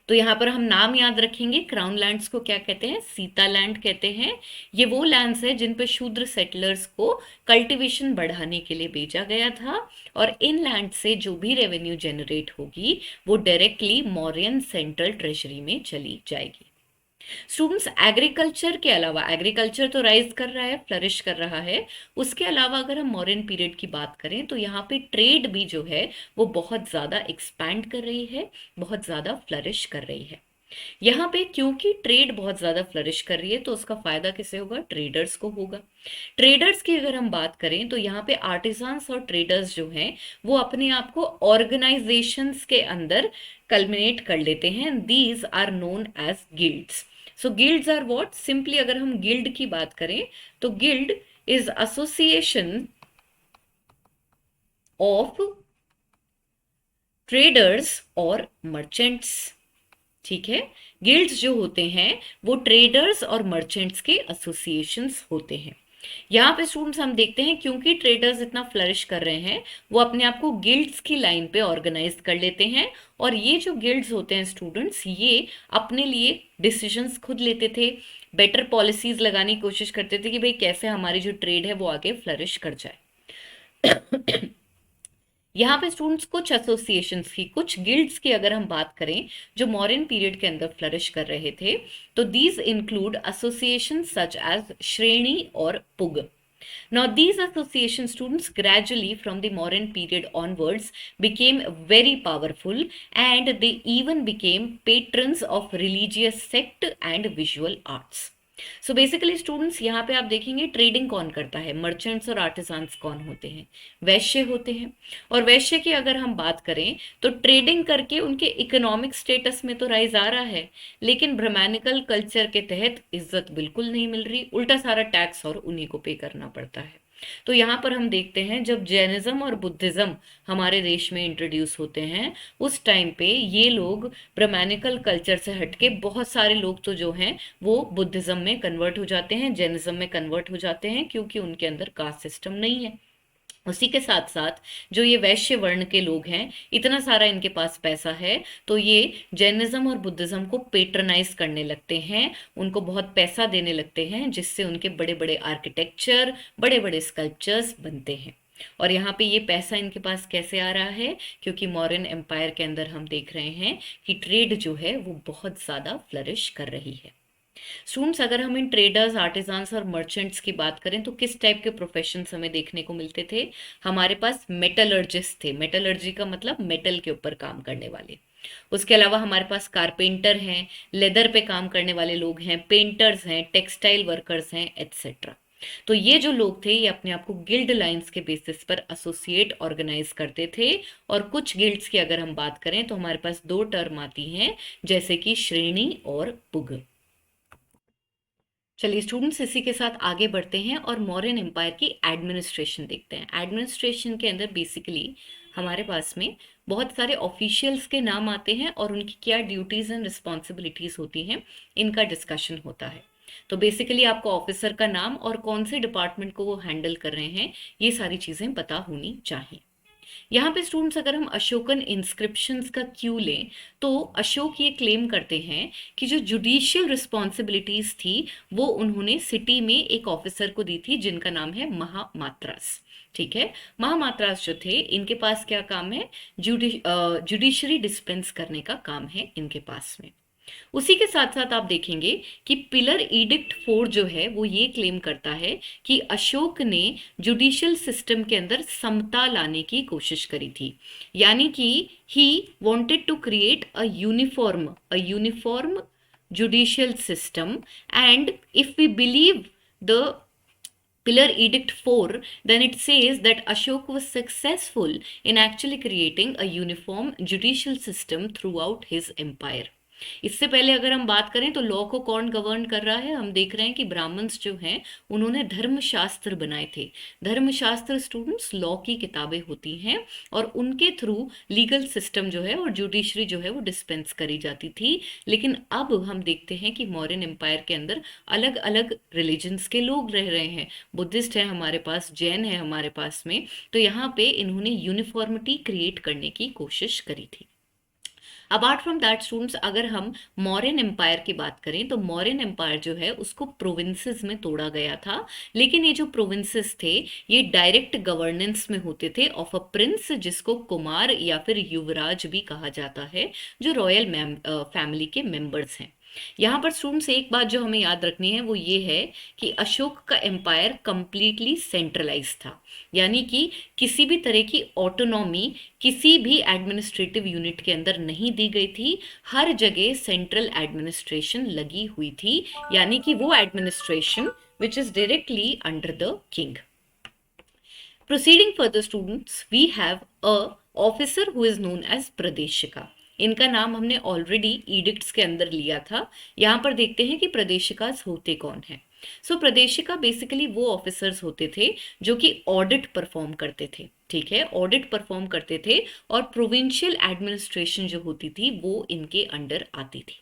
S1: तो यहाँ पर हम नाम याद रखेंगे. क्राउन लैंड्स को क्या कहते हैं? सीता लैंड कहते हैं. ये वो लैंड्स हैं जिन पे शूद्र सेटलर्स को कल्टीवेशन बढ़ाने के लिए भेजा गया था और इन लैंड से जो भी रेवेन्यू जनरेट होगी वो डायरेक्टली मौर्यन सेंट्रल ट्रेजरी में चली जाएगी. स्टूडेंट्स, एग्रीकल्चर के अलावा, एग्रीकल्चर तो राइज कर रहा है, फ्लरिश कर रहा है, उसके अलावा अगर हम मॉडर्न पीरियड की बात करें तो यहाँ पे ट्रेड भी जो है वो बहुत ज़्यादा एक्सपैंड कर रही है, बहुत ज़्यादा फ्लरिश कर रही है. यहाँ पे क्योंकि ट्रेड बहुत ज़्यादा फ्लरिश कर रही है तो उसका फायदा किसे होगा? ट्रेडर्स को होगा. ट्रेडर्स की अगर हम बात करें तो यहाँ पे आर्टिजन्स और ट्रेडर्स जो हैं वो अपने आप को ऑर्गेनाइजेशंस के अंदर कल्मिनेट कर लेते हैं. These are known as guilds. So guilds are what? Simply अगर हम गिल्ड की बात करें तो guild is association of traders और मर्चेंट्स. ठीक है, गिल्ड्स जो होते हैं वो ट्रेडर्स और मर्चेंट्स के एसोसिएशंस होते हैं. यहाँ पे स्टूडेंट्स हम देखते हैं क्योंकि ट्रेडर्स इतना फ्लरिश कर रहे हैं वो अपने आप को गिल्ड्स की लाइन पे ऑर्गेनाइज कर लेते हैं और ये जो गिल्ड्स होते हैं स्टूडेंट्स, ये अपने लिए डिसीजंस खुद लेते थे, बेटर पॉलिसीज लगाने की कोशिश करते थे कि भाई कैसे हमारी जो ट्रेड है वो आगे फ्लरिश कर जाए. यहाँ पे स्टूडेंट्स कुछ एसोसिएशंस की, कुछ गिल्ड्स की अगर हम बात करें जो मॉडर्न पीरियड के अंदर फ्लरिश कर रहे थे, तो these include association such as श्रेणी और पुग. Now, these association students gradually from the Mauryan period onwards became very powerful, and they even became patrons of religious sect and visual arts. So basically students यहाँ पे आप देखेंगे trading कौन करता है, मर्चेंट्स और आर्टिसान्स कौन होते हैं, वैश्य होते हैं। और वैश्य की अगर हम बात करें तो ट्रेडिंग करके उनके इकोनॉमिक स्टेटस में तो राइज आ रहा है, लेकिन ब्राह्मणिकल कल्चर के तहत इज्जत बिल्कुल नहीं मिल रही, उल्टा सारा टैक्स और उन्हीं को पे करना पड़ता है। तो यहाँ पर हम देखते हैं जब जैनिज्म और बुद्धिज्म हमारे देश में इंट्रोड्यूस होते हैं, उस टाइम पे ये लोग ब्राह्मणिकल कल्चर से हटके बहुत सारे लोग तो जो हैं वो बुद्धिज्म में कन्वर्ट हो जाते हैं, जैनिज्म में कन्वर्ट हो जाते हैं, क्योंकि उनके अंदर कास्ट सिस्टम नहीं है। उसी के साथ साथ जो ये वैश्य वर्ण के लोग हैं, इतना सारा इनके पास पैसा है, तो ये जैनिज्म और बुद्धिज्म को पेट्रनाइज करने लगते हैं, उनको बहुत पैसा देने लगते हैं, जिससे उनके बड़े बड़े आर्किटेक्चर, बड़े बड़े स्कल्पचर्स बनते हैं। और यहाँ पे ये पैसा इनके पास कैसे आ रहा है, क्योंकि मौर्यन एम्पायर के अंदर हम देख रहे हैं कि ट्रेड जो है वो बहुत ज़्यादा फ्लरिश कर रही है। स्टूडेंट्स, अगर हम इन ट्रेडर्स, आर्टिजान्स और मर्चेंट्स की बात करें तो किस टाइप के प्रोफेशन हमें देखने को मिलते थे? हमारे पास मेटलर्जिस्ट थे, मेटलर्जी का मतलब मेटल के ऊपर काम करने वाले। उसके अलावा हमारे पास कारपेंटर हैं, लेदर पे काम करने वाले लोग हैं, पेंटर्स हैं, टेक्सटाइल वर्कर्स हैं, एट्सेट्रा। तो ये जो लोग थे ये अपने आप को गिल्ड लाइंस के बेसिस पर एसोसिएट ऑर्गेनाइज करते थे। और कुछ गिल्ड्स की अगर हम बात करें तो हमारे पास दो टर्म आती हैं, जैसे कि श्रेणी और पुग। चलिए स्टूडेंट्स, इसी के साथ आगे बढ़ते हैं और मौर्यन एम्पायर की एडमिनिस्ट्रेशन देखते हैं। एडमिनिस्ट्रेशन के अंदर बेसिकली हमारे पास में बहुत सारे ऑफिशियल्स के नाम आते हैं और उनकी क्या ड्यूटीज एंड रिस्पॉन्सिबिलिटीज होती हैं, इनका डिस्कशन होता है। तो बेसिकली आपको ऑफिसर का नाम और कौन से डिपार्टमेंट को वो हैंडल कर रहे हैं, ये सारी चीज़ें पता होनी चाहिए। यहाँ पे स्टूडेंट्स, अगर हम अशोकन इंस्क्रिप्शंस का क्यू लें तो अशोक ये क्लेम करते हैं कि जो जुडिशियल रिस्पॉन्सिबिलिटीज थी वो उन्होंने सिटी में एक ऑफिसर को दी थी, जिनका नाम है महामात्रास। ठीक है, महामात्रास जो थे इनके पास क्या काम है, जुडिशरी डिस्पेंस करने का काम है इनके पास में। उसी के साथ साथ आप देखेंगे कि पिलर एडिक्ट 4 जो है वो ये क्लेम करता है कि अशोक ने जुडिशियल सिस्टम के अंदर समता लाने की कोशिश करी थी, यानी कि he wanted to create a uniform judicial system. And if we believe the Pillar Edict 4, then it says that Ashoka was successful in actually creating a uniform judicial system throughout his empire. इससे पहले अगर हम बात करें तो law को कौन govern कर रहा है, हम देख रहे हैं कि ब्राह्मण्स जो हैं उन्होंने धर्मशास्त्र बनाए थे। धर्मशास्त्र स्टूडेंट्स लॉ की किताबें होती हैं और उनके थ्रू लीगल सिस्टम जो है और जुडिशरी जो है वो डिस्पेंस करी जाती थी। लेकिन अब हम देखते हैं कि मौर्यन एम्पायर के अंदर अलग अलग रिलीजन्स के लोग रह रहे हैं, बुद्धिस्ट है हमारे पास, जैन है हमारे पास में, तो यहाँ पे इन्होंने यूनिफॉर्मिटी क्रिएट करने की कोशिश करी थी। अपार्ट फ्रॉम दैट स्टूडेंट्स, अगर हम मौर्यन एम्पायर की बात करें तो मौर्यन एम्पायर जो है उसको प्रोविंसेस में तोड़ा गया था, लेकिन ये जो प्रोविंसेस थे ये डायरेक्ट गवर्नेंस में होते थे ऑफ अ प्रिंस, जिसको कुमार या फिर युवराज भी कहा जाता है, जो रॉयल फैमिली के मेंबर्स हैं। यहाँ पर स्टूडेंट्स एक बात जो हमें याद रखनी है वो ये है कि अशोक का एम्पायर कंप्लीटली सेंट्रलाइज था, यानी कि किसी भी तरह की ऑटोनॉमी किसी भी एडमिनिस्ट्रेटिव यूनिट के अंदर नहीं दी गई थी, हर जगह सेंट्रल एडमिनिस्ट्रेशन लगी हुई थी, यानी कि वो administration which is directly under the king. Proceeding further students, we have a officer who is known as प्रदेशिका। इनका नाम हमने ऑलरेडी इडिक्ट्स के अंदर लिया था। यहाँ पर देखते हैं कि प्रदेशिका होते कौन है। प्रदेशिका बेसिकली वो ऑफिसर्स होते थे जो कि ऑडिट परफॉर्म करते थे। ठीक है, ऑडिट परफॉर्म करते थे और प्रोविंशियल एडमिनिस्ट्रेशन जो होती थी वो इनके अंडर आती थी।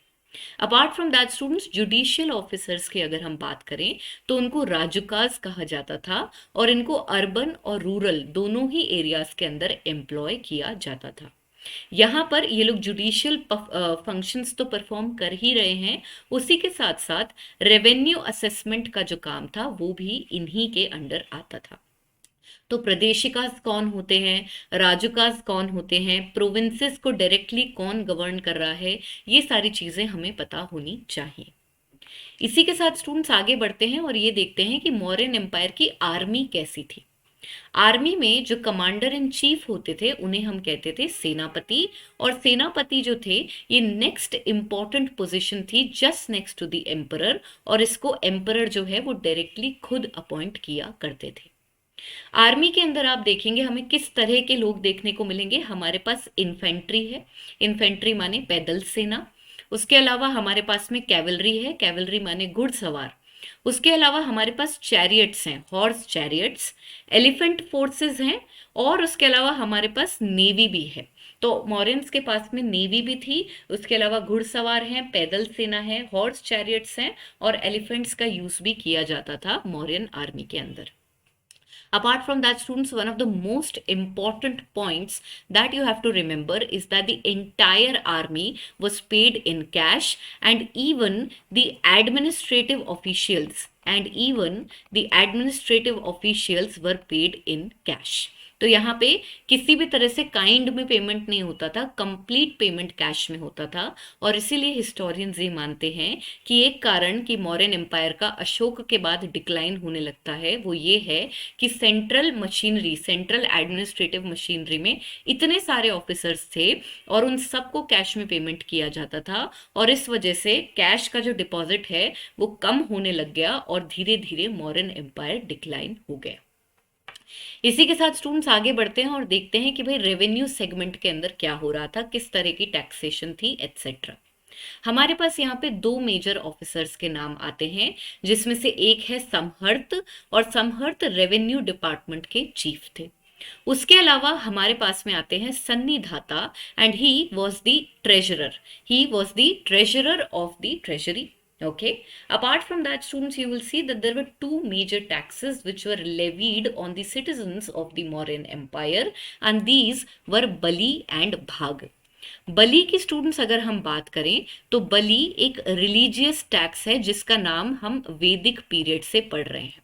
S1: Apart from that students, judicial officers की अगर हम बात करें तो उनको राजुकाज कहा जाता था और इनको अर्बन और रूरल दोनों ही एरियाज के अंदर एम्प्लॉय किया जाता था। यहाँ पर ये लोग जुडिशियल फंक्शंस तो परफॉर्म कर ही रहे हैं, उसी के साथ साथ रेवेन्यू असेसमेंट का जो काम था वो भी इन्हीं के अंडर आता था। तो प्रदेशिकास कौन होते हैं, राजुकास कौन होते हैं, प्रोविंसेस को डायरेक्टली कौन गवर्न कर रहा है, ये सारी चीजें हमें पता होनी चाहिए। इसी के साथ स्टूडेंट्स आगे बढ़ते हैं और ये देखते हैं कि मौर्यन एम्पायर की आर्मी कैसी थी। आर्मी में जो कमांडर इन चीफ होते थे उन्हें हम कहते थे सेनापति, और सेनापति जो थे ये नेक्स्ट इंपॉर्टेंट पोजीशन थी just next to the emperor, और इसको एम्परर जो है वो डायरेक्टली खुद अपॉइंट किया करते थे। आर्मी के अंदर आप देखेंगे हमें किस तरह के लोग देखने को मिलेंगे। हमारे पास इन्फेंट्री है, इन्फेंट्री माने पैदल सेना। उसके अलावा हमारे पास में कैवलरी है, कैवलरी माने घुड़सवार। उसके अलावा हमारे पास चैरियट्स हैं, हॉर्स चैरियट्स, एलिफेंट फोर्सेस हैं, और उसके अलावा हमारे पास नेवी भी है। तो मौर्यंस के पास में नेवी भी थी, उसके अलावा घुड़सवार हैं, पैदल सेना है, हॉर्स चैरियट्स हैं, और एलिफेंट्स का यूज भी किया जाता था मौर्यन आर्मी के अंदर। Apart from that, students, one of the most important points that you have to remember is that the entire army was paid in cash, and even the administrative officials were paid in cash. तो यहाँ पे किसी भी तरह से kind में payment नहीं होता था, कंप्लीट पेमेंट कैश में होता था। और इसीलिए हिस्टोरियंस ये मानते हैं कि एक कारण कि मौर्यन एम्पायर का अशोक के बाद डिक्लाइन होने लगता है वो ये है कि central machinery, central administrative machinery में इतने सारे ऑफिसर्स थे और उन सबको कैश में पेमेंट किया जाता था, और इस वजह से कैश का जो डिपॉजिट है वो कम होने लग गया और धीरे धीरे मौर्यन एम्पायर डिक्लाइन हो गया। इसी के साथ स्टूडेंट्स आगे बढ़ते हैं और देखते हैं कि भाई रेवेन्यू सेगमेंट के अंदर क्या हो रहा था, किस तरह की टैक्सेशन थी, एटसेट्रा। हमारे पास यहाँ पे दो मेजर ऑफिसर्स के नाम आते हैं, जिसमें से एक है समहर्त, और समहर्त रेवेन्यू डिपार्टमेंट के चीफ थे। उसके अलावा हमारे पास में आते हैं Sannidhata, and he was the treasurer of the treasury. Okay. Apart from that, students, you will see that there were two major taxes which were levied on the citizens of the Mauryan Empire, and these were Bali and भाग। बलि की students अगर हम बात करें तो बलि एक religious tax है जिसका नाम हम वैदिक पीरियड से पढ़ रहे हैं।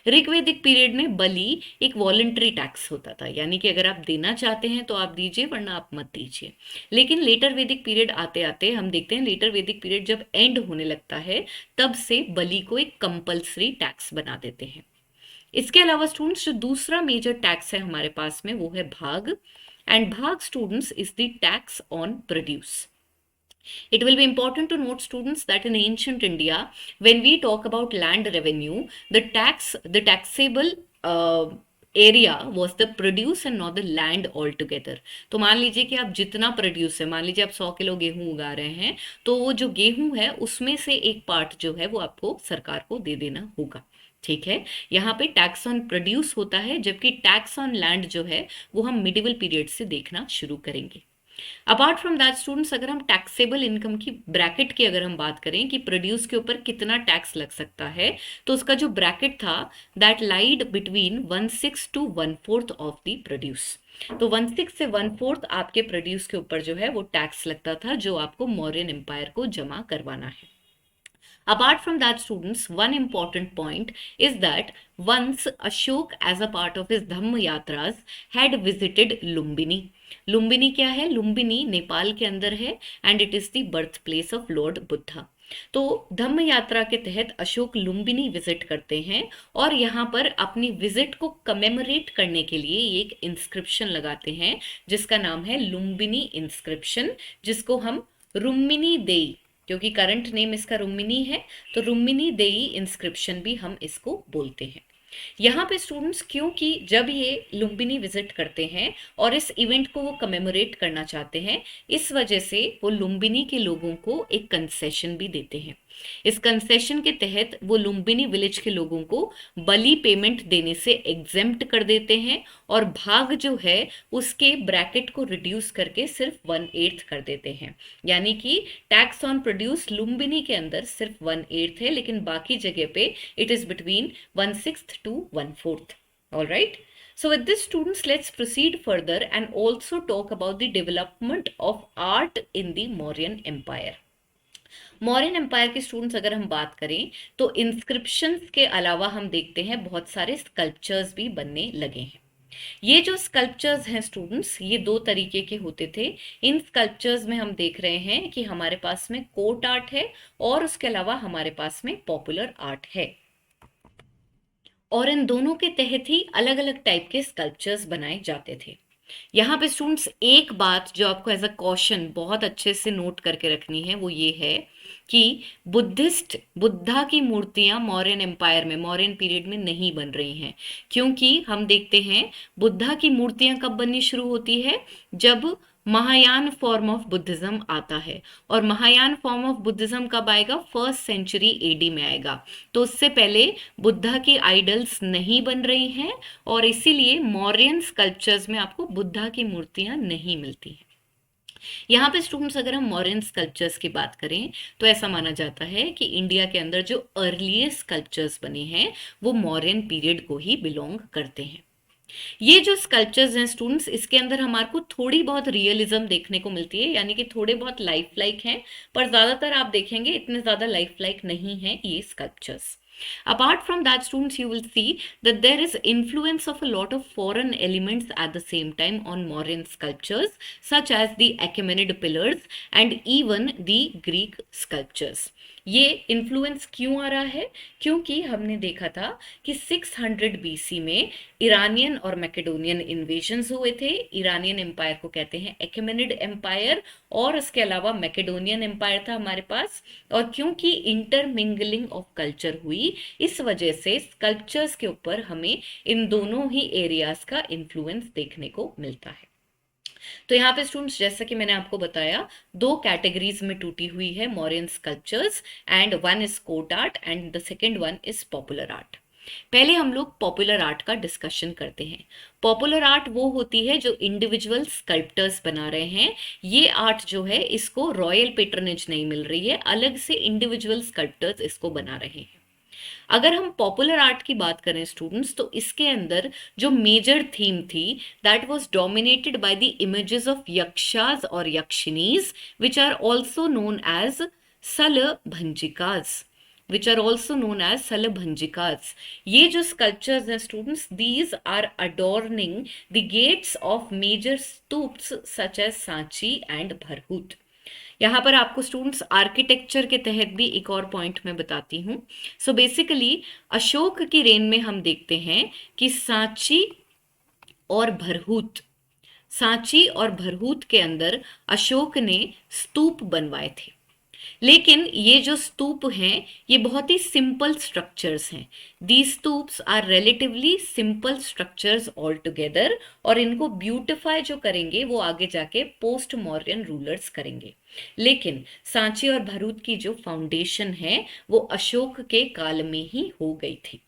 S1: ऋग्वेदिक पीरियड में बलि एक वॉलंटरी टैक्स होता था, यानी कि अगर आप देना चाहते हैं तो आप दीजिए, वरना आप मत दीजिए। लेकिन लेटर वैदिक पीरियड आते आते हम देखते हैं, लेटर वैदिक पीरियड जब एंड होने लगता है तब से बलि को एक कंपल्सरी टैक्स बना देते हैं। इसके अलावा स्टूडेंट्स जो दूसरा मेजर टैक्स है हमारे पास में वो है भाग, एंड भाग students is the tax on produce. It will be important to note, students, that in ancient India, when we talk about land revenue, the taxable area was the produce and not the land altogether. तो मान लीजिए कि आप जितना produce है, मान लीजिए आप 100 किलो गेहूं उगा रहे हैं, तो वो जो गेहूं है उसमें से एक पार्ट जो है वो आपको सरकार को दे देना होगा। ठीक है, यहाँ पे टैक्स ऑन प्रोड्यूस होता है, जबकि टैक्स ऑन लैंड जो है वो हम मिडिवल पीरियड से देखना शुरू करेंगे। अपार्ट फ्रॉम दैट स्टूडेंट्स, अगर हम टैक्सेबल इनकम की ब्रैकेट की अगर हम बात करें कि प्रोड्यूस के ऊपर कितना टैक्स लग सकता है, तो उसका जो ब्रैकेट था that lied between 1/6 to 1/4 of the produce. तो 1/6 से 1/4 आपके प्रोड्यूस के ऊपर जो है वो टैक्स लगता था, जो आपको मौर्यन एम्पायर को जमा करवाना है। Apart from that, students, one important point is that once Ashok, as a part of his Dhamma Yatras, had visited Lumbini. Lumbini क्या है? लुम्बिनी नेपाल के अंदर है, and it is the birth place of Lord Buddha. तो धम्म यात्रा के तहत अशोक लुम्बिनी विजिट करते हैं, और यहाँ पर अपनी विजिट को कमेमोरेट करने के लिए एक इंस्क्रिप्शन लगाते हैं जिसका नाम है लुम्बिनी इंस्क्रिप्शन, जिसको हम रुम्मिनी देई, क्योंकि करंट नेम इसका रुम्मिनी है, तो रुम्मिनी देई इंस्क्रिप्शन भी हम इसको बोलते हैं। यहाँ पे स्टूडेंट्स, क्योंकि जब ये लुम्बिनी विजिट करते हैं और इस इवेंट को वो कमेमोरेट करना चाहते हैं, इस वजह से वो लुम्बिनी के लोगों को एक कंसेशन भी देते हैं। इस कंसेशन के तहत वो लुम्बिनी विलेज के लोगों को बलि पेमेंट देने से एग्जेम्प्ट कर देते हैं, और भाग जो है उसके ब्रैकेट को रिड्यूस करके सिर्फ 1/8 कर देते हैं। यानी कि टैक्स ऑन प्रोड्यूस लुम्बिनी के अंदर सिर्फ 1/8 है, लेकिन बाकी जगह पे it is between 1/6 to 1/4। All right. So with this, students, let's proceed further and also talk about the development of art in the Mauryan Empire. Mauryan empire के स्टूडेंट्स अगर हम बात करें तो इंस्क्रिप्शंस के अलावा हम देखते हैं बहुत सारे स्कल्पचर्स भी बनने लगे हैं। ये जो स्कल्पचर्स हैं स्टूडेंट्स, ये दो तरीके के होते थे। इन स्कल्पचर्स में हम देख रहे हैं कि हमारे पास में कोर्ट आर्ट है और उसके अलावा हमारे पास में पॉपुलर आर्ट है, और इन दोनों के तहत ही अलग अलग टाइप के स्कल्पचर्स बनाए जाते थे। यहाँ पे स्टूडेंट्स एक बात जो आपको एज अ कॉशन बहुत अच्छे से नोट करके रखनी है वो ये है कि बुद्धा की मूर्तियां मौर्यन एम्पायर में, मौर्यन पीरियड में नहीं बन रही हैं। क्योंकि हम देखते हैं बुद्धा की मूर्तियां कब बननी शुरू होती है, जब महायान फॉर्म ऑफ बुद्धिज्म आता है। और महायान फॉर्म ऑफ बुद्धिज्म कब आएगा, 1st century एडी में आएगा। तो उससे पहले बुद्धा की आइडल्स नहीं बन रही हैं, और इसीलिए मौर्यन स्कल्पचर्स में आपको बुद्धा की मूर्तियां नहीं मिलती हैं। यहाँ पे स्टूडेंट्स अगर हम मॉडर्न स्कल्पचर्स की बात करें तो ऐसा माना जाता है कि इंडिया के अंदर जो अर्लीस्ट स्कल्पचर्स बने हैं वो मौर्यन पीरियड को ही बिलोंग करते हैं। ये जो स्कल्पचर्स हैं स्टूडेंट्स, इसके अंदर हमारे को थोड़ी बहुत रियलिज्म देखने को मिलती है, यानी कि थोड़े बहुत लाइफ लाइक हैं, पर ज्यादातर आप देखेंगे इतने ज्यादा लाइफ लाइक नहीं है ये sculptures. Apart from that, students, you will see that there is influence of a lot of foreign elements at the same time on Mauryan sculptures, such as the Achaemenid pillars and even the Greek sculptures. ये influence क्यों आ रहा है, क्योंकि हमने देखा था कि 600 BC में ईरानियन और मैकेडोनियन इन्वेजन्स हुए थे। ईरानियन एम्पायर को कहते हैं एकेमेनिड एम्पायर, और इसके अलावा मैकेडोनियन एम्पायर था हमारे पास। और क्योंकि इंटरमिंगलिंग ऑफ कल्चर हुई, इस वजह से स्कल्पचर्स के ऊपर हमें इन दोनों ही एरियाज का इन्फ्लुएंस देखने को मिलता है। तो यहाँ पे स्टूडेंट्स, जैसा कि मैंने आपको बताया, दो कैटेगरीज में टूटी हुई है Mauryan sculptures, and one is court art and the second one is popular art. पहले हम लोग पॉपुलर आर्ट का डिस्कशन करते हैं। पॉपुलर आर्ट वो होती है जो इंडिविजुअल स्कल्प्टर्स बना रहे हैं। ये आर्ट जो है इसको रॉयल पेट्रनेज नहीं मिल रही है, अलग से इंडिविजुअल स्कल्प्टर्स इसको बना रहे हैं। अगर हम पॉपुलर आर्ट की बात करें स्टूडेंट्स, तो इसके अंदर जो मेजर थीम थी that was dominated by the images of Yakshas और Yakshinis which are also known as Salabhanjikas, which are also known as salabhanjikas. ये जो sculptures हैं students, these are adorning the gates of major stups such as Sanchi and Bharhut. यहाँ पर आपको students architecture के तहत भी एक और पॉइंट मैं बताती हूँ। सो बेसिकली अशोक की रेन में हम देखते हैं कि सांची और भरहूत के अंदर अशोक ने स्तूप बनवाए थे। लेकिन ये जो स्तूप हैं ये बहुत ही सिंपल स्ट्रक्चर्स हैं। The stupas are relatively simple structures all together, और इनको ब्यूटिफाई जो करेंगे वो आगे जाके पोस्ट मौर्यन रूलर्स करेंगे। लेकिन सांची और भरूच की जो फाउंडेशन है वो अशोक के काल में ही हो गई थी।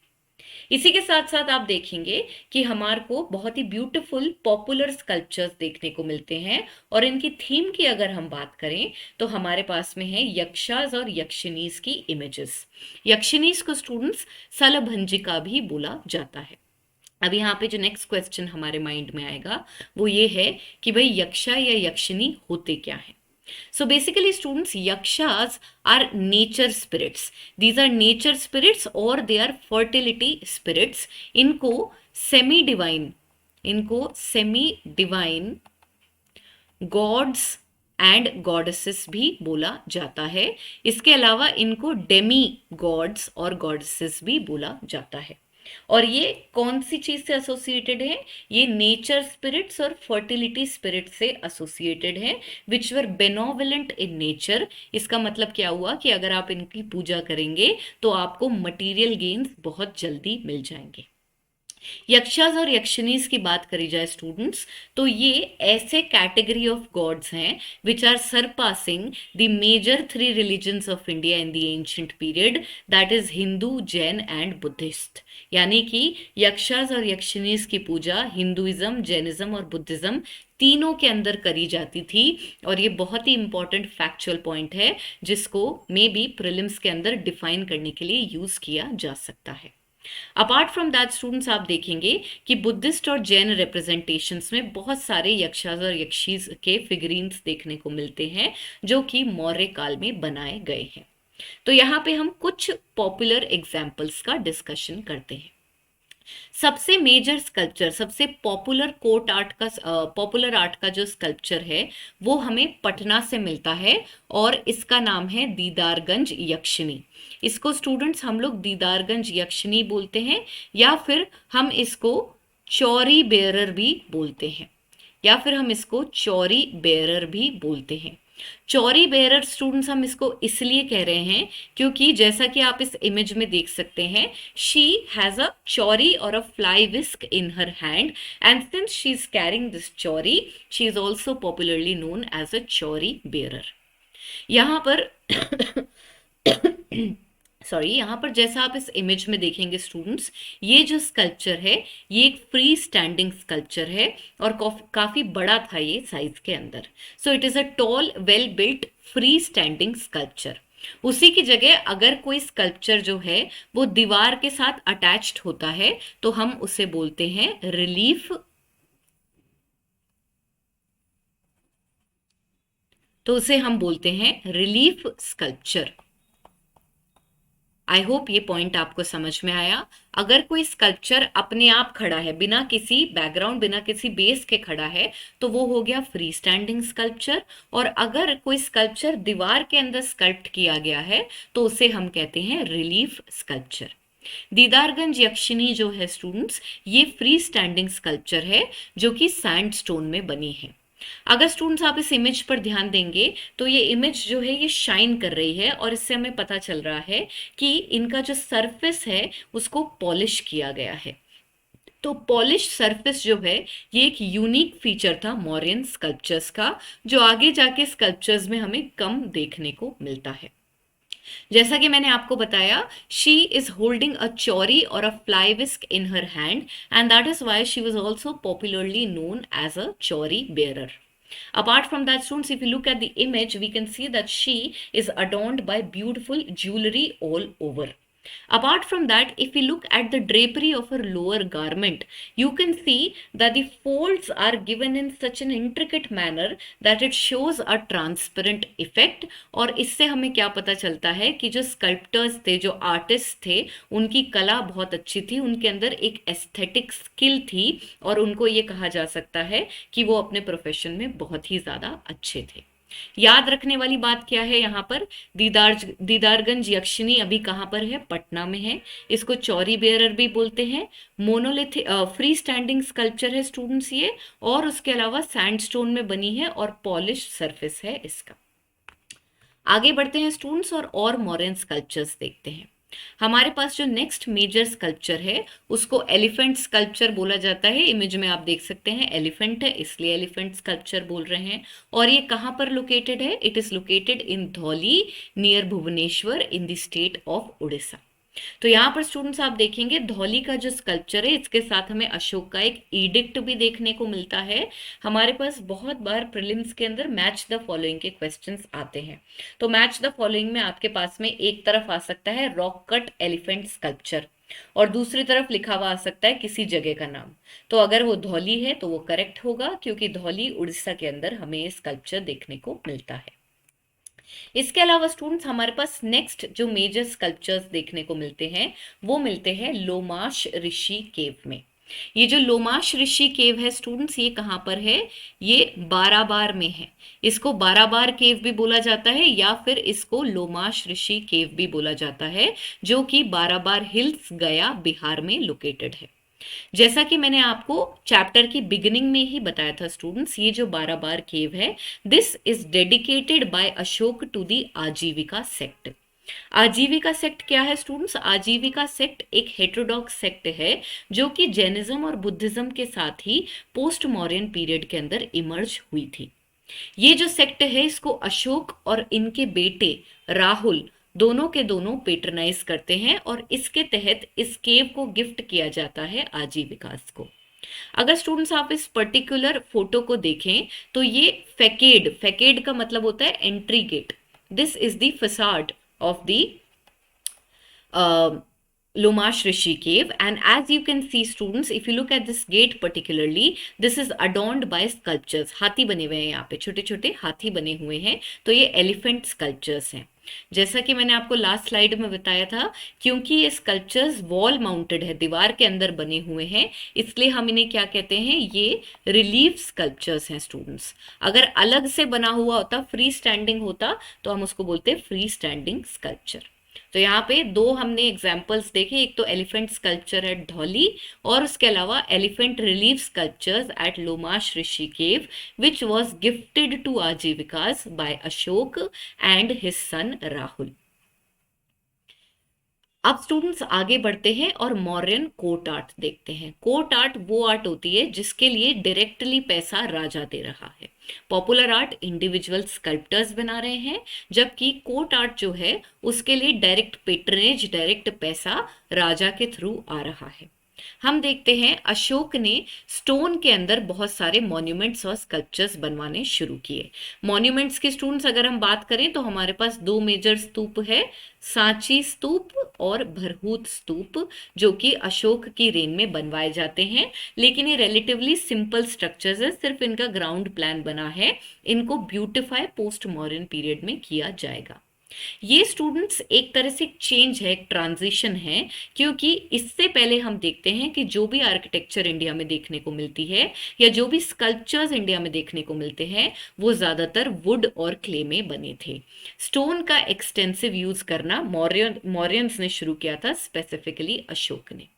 S1: इसी के साथ साथ आप देखेंगे कि हमारे को बहुत ही ब्यूटीफुल पॉपुलर स्कल्पचर्स देखने को मिलते हैं, और इनकी थीम की अगर हम बात करें तो हमारे पास में है यक्षास और यक्षिनीज की इमेजेस। यक्षिनीज को स्टूडेंट्स सलभंजिका भी बोला जाता है। अब यहाँ पे जो नेक्स्ट क्वेश्चन हमारे माइंड में आएगा वो ये है कि भाई यक्षा या यक्षिनी होते क्या है। So basically students, yakshas are nature spirits. These are nature spirits or they are fertility spirits. इनको semi divine gods and goddesses भी बोला जाता है। इसके अलावा इनको डेमी गॉड्स और गॉडेसेस भी बोला जाता है। और ये कौन सी चीज से एसोसिएटेड है, ये नेचर स्पिरिट्स और फर्टिलिटी स्पिरिट से एसोसिएटेड है, विच वर बेनोवलेंट इन नेचर। इसका मतलब क्या हुआ कि अगर आप इनकी पूजा करेंगे तो आपको मटीरियल गेन्स बहुत जल्दी मिल जाएंगे। यक्षास और यक्षिनीज की बात करी जाए स्टूडेंट्स, तो ये ऐसे कैटेगरी ऑफ गॉड्स हैं which are surpassing the major 3 religions of India in the ancient period, that is Hindu, Jain and Buddhist. यानी कि यक्षास और यक्षिनीज की पूजा हिंदुइज्म, जैनिज्म और बुद्धिज्म तीनों के अंदर करी जाती थी। और ये बहुत ही इंपॉर्टेंट फैक्चुअल पॉइंट है जिसको मे बी प्रीलिम्स के अंदर डिफाइन करने के लिए यूज किया जा सकता है। अपार्ट फ्रॉम दैट स्टूडेंट्स, आप देखेंगे कि बुद्धिस्ट और जैन रिप्रेजेंटेशंस में बहुत सारे यक्षास और यक्षीज के फिगरीन्स देखने को मिलते हैं जो कि मौर्य काल में बनाए गए हैं। तो यहाँ पे हम कुछ पॉपुलर एग्जाम्पल्स का डिस्कशन करते हैं। सबसे मेजर स्कल्पचर, सबसे पॉपुलर कोर्ट आर्ट का, पॉपुलर आर्ट का जो स्कल्पचर है वो हमें पटना से मिलता है और इसका नाम है दीदारगंज यक्षिणी। इसको स्टूडेंट्स हम लोग दीदारगंज यक्षिणी बोलते हैं, या फिर हम इसको चौरी बेयरर भी बोलते हैं, या फिर हम इसको चौरी बेयरर भी बोलते हैं। चौरी बेयरर स्टूडेंट्स हम इसको इसलिए कह रहे हैं क्योंकि जैसा कि आप इस इमेज में देख सकते हैं, शी हैज अ चौरी और a fly whisk in her hand, and since she is carrying this chauri, she is also popularly known as a chauri bearer. यहाँ पर सॉरी, यहाँ पर जैसा आप इस इमेज में देखेंगे स्टूडेंट्स, ये जो स्कल्पचर है ये एक फ्री स्टैंडिंग स्कल्पचर है और काफी बड़ा था ये साइज के अंदर। So it is a tall well built free standing sculpture. उसी की जगह अगर कोई स्कल्पचर जो है वो दीवार के साथ अटैच्ड होता है तो हम उसे बोलते हैं रिलीफ, तो उसे हम बोलते हैं रिलीफ स्कल्पचर। आई होप ये पॉइंट आपको समझ में आया। अगर कोई स्कल्पचर अपने आप खड़ा है, बिना किसी बैकग्राउंड, बिना किसी बेस के खड़ा है, तो वो हो गया फ्री स्टैंडिंग स्कल्पचर। और अगर कोई स्कल्पचर दीवार के अंदर स्कल्प्ट किया गया है तो उसे हम कहते हैं रिलीफ स्कल्पचर। दीदारगंज यक्षिणी जो है स्टूडेंट्स, ये फ्री स्टैंडिंग स्कल्पचर है जो कि सैंडस्टोन में बनी है। अगर स्टूडेंट्स आप इस इमेज पर ध्यान देंगे तो ये इमेज जो है ये शाइन कर रही है और इससे हमें पता चल रहा है कि इनका जो सरफेस है उसको पॉलिश किया गया है। तो पॉलिश सरफेस जो है ये एक यूनिक फीचर था मौर्यन स्कल्पचर्स का, जो आगे जाके स्कल्पचर्स में हमें कम देखने को मिलता है। जैसा कि मैंने आपको बताया, she is holding a chauri और a fly whisk in her hand, and that is why she was also popularly known as a chauri bearer. Apart from that, students, if you look at the image, we can see that she is adorned by beautiful jewelry all over. Apart from that, if we look at the drapery of her lower garment, you can see that the folds are given in such an intricate manner that it shows a transparent effect. और इससे हमें क्या पता चलता है कि जो sculptors थे, जो आर्टिस्ट थे, उनकी कला बहुत अच्छी थी, उनके अंदर एक एस्थेटिक स्किल थी और उनको ये कहा जा सकता है कि वो अपने प्रोफेशन में बहुत ही ज़्यादा अच्छे थे। याद रखने वाली बात क्या है यहाँ पर, दीदारगंज यक्षिणी अभी कहाँ पर है, पटना में है। इसको चौरी बेयरर भी बोलते हैं। मोनोलिथिक फ्री स्टैंडिंग स्कल्पचर है स्टूडेंट्स ये, और उसके अलावा सैंडस्टोन में बनी है और पॉलिश सरफेस है इसका। आगे बढ़ते हैं स्टूडेंट्स और मॉडर्न स्कल्पचर्स देखते हैं। हमारे पास जो नेक्स्ट मेजर स्कल्पचर है उसको एलिफेंट स्कल्पचर बोला जाता है। इमेज में आप देख सकते हैं एलिफेंट है, इसलिए एलिफेंट स्कल्पचर बोल रहे हैं। और ये कहाँ पर लोकेटेड है? It is located in Dhauli near Bhubaneswar in the state of Orissa. तो यहाँ पर स्टूडेंट्स आप देखेंगे धौली का जो स्कल्पचर है इसके साथ हमें अशोक का एक एडिक्ट भी देखने को मिलता है। हमारे पास बहुत बार प्रीलिम्स के अंदर मैच द फॉलोइंग के क्वेश्चंस आते हैं। तो मैच द फॉलोइंग में आपके पास में एक तरफ आ सकता है रॉक कट एलिफेंट स्कल्पचर और दूसरी तरफ लिखा हुआ आ सकता है किसी जगह का नाम। तो अगर वो धौली है तो वो करेक्ट होगा, क्योंकि धौली उड़ीसा के अंदर हमें ये स्कल्पचर देखने को मिलता है। इसके अलावा स्टूडेंट्स हमारे पास नेक्स्ट जो मेजर स्कल्पचर्स देखने को मिलते हैं वो मिलते हैं लोमाश ऋषि केव में। ये जो लोमाश ऋषि केव है स्टूडेंट्स, ये कहाँ पर है? ये बाराबार में है। इसको बाराबार केव भी बोला जाता है या फिर इसको लोमाश ऋषि केव भी बोला जाता है, जो कि बाराबार हिल्स गया बिहार में लोकेटेड है। जैसा कि मैंने आपको चैप्टर की बिगिनिंग में ही बताया था स्टूडेंट्स, ये जो बाराबार केव है this is dedicated by Ashoka to the Ajivika sect. आजीविका सेक्ट क्या है स्टूडेंट्स? आजीविका सेक्ट एक हेटेरोडॉक्स सेक्ट है जो कि जैनिज्म और बुद्धिज्म के साथ ही पोस्ट मौर्यन पीरियड के अंदर इमर्ज हुई थी। ये जो सेक्ट है इसको अशोक और इनके बेटे राहुल दोनों के दोनों पेट्रनाइज करते हैं और इसके तहत इस केव को गिफ्ट किया जाता है आजीविकास को। अगर स्टूडेंट्स आप इस पर्टिकुलर फोटो को देखें तो ये फैकेड का मतलब होता है entry gate. This is the facade of the Lomash Rishi cave, and as you can see students, if you look at this gate particularly, this is adorned by sculptures. हाथी बने हुए हैं, यहाँ पे छोटे छोटे हाथी बने हुए हैं, तो ये एलिफेंट स्कल्पचर्स हैं। जैसा कि मैंने आपको लास्ट स्लाइड में बताया था, क्योंकि ये स्कल्पचर्स वॉल माउंटेड है, दीवार के अंदर बने हुए हैं, इसलिए हम इन्हें क्या कहते हैं, ये रिलीफ स्कल्पचर्स हैं स्टूडेंट्स। अगर अलग से बना हुआ होता, फ्री स्टैंडिंग होता, तो हम उसको बोलते हैं फ्री स्टैंडिंग स्कल्पचर। तो यहाँ पे दो हमने एग्जाम्पल्स देखे, एक तो एलिफेंट स्कल्पचर एट धौली और उसके अलावा elephant relief sculptures at Lomash Rishi cave, which was gifted to Ajivikas by Ashoka and his son Rahul. अब स्टूडेंट्स आगे बढ़ते हैं और मौर्यन कोर्ट आर्ट देखते हैं। कोर्ट आर्ट वो आर्ट होती है जिसके लिए डायरेक्टली पैसा राजा दे रहा है। पॉपुलर आर्ट इंडिविजुअल स्कल्प्टर्स बना रहे हैं, जबकि कोर्ट आर्ट जो है उसके लिए डायरेक्ट पेट्रनेज, डायरेक्ट पैसा राजा के थ्रू आ रहा है। हम देखते हैं अशोक ने स्टोन के अंदर बहुत सारे मॉन्यूमेंट्स और स्कल्पचर्स बनवाने शुरू किए। मॉन्यूमेंट्स के स्टूडेंट्स अगर हम बात करें तो हमारे पास दो मेजर स्तूप है, सांची स्तूप और भरहूत स्तूप, जो कि अशोक की रेन में बनवाए जाते हैं। लेकिन ये रिलेटिवली सिंपल स्ट्रक्चर्स है, सिर्फ इनका ग्राउंड प्लान बना है, इनको ब्यूटिफाई पोस्ट मॉडर्न पीरियड में किया जाएगा। ये स्टूडेंट्स एक तरह से एक चेंज है, एक ट्रांजिशन है, क्योंकि इससे पहले हम देखते हैं कि जो भी आर्किटेक्चर इंडिया में देखने को मिलती है या जो भी स्कल्पचर्स इंडिया में देखने को मिलते हैं वो ज्यादातर वुड और क्ले में बने थे। स्टोन का एक्सटेंसिव यूज करना मौर्यंस ने शुरू किया था, स्पेसिफिकली अशोक ने।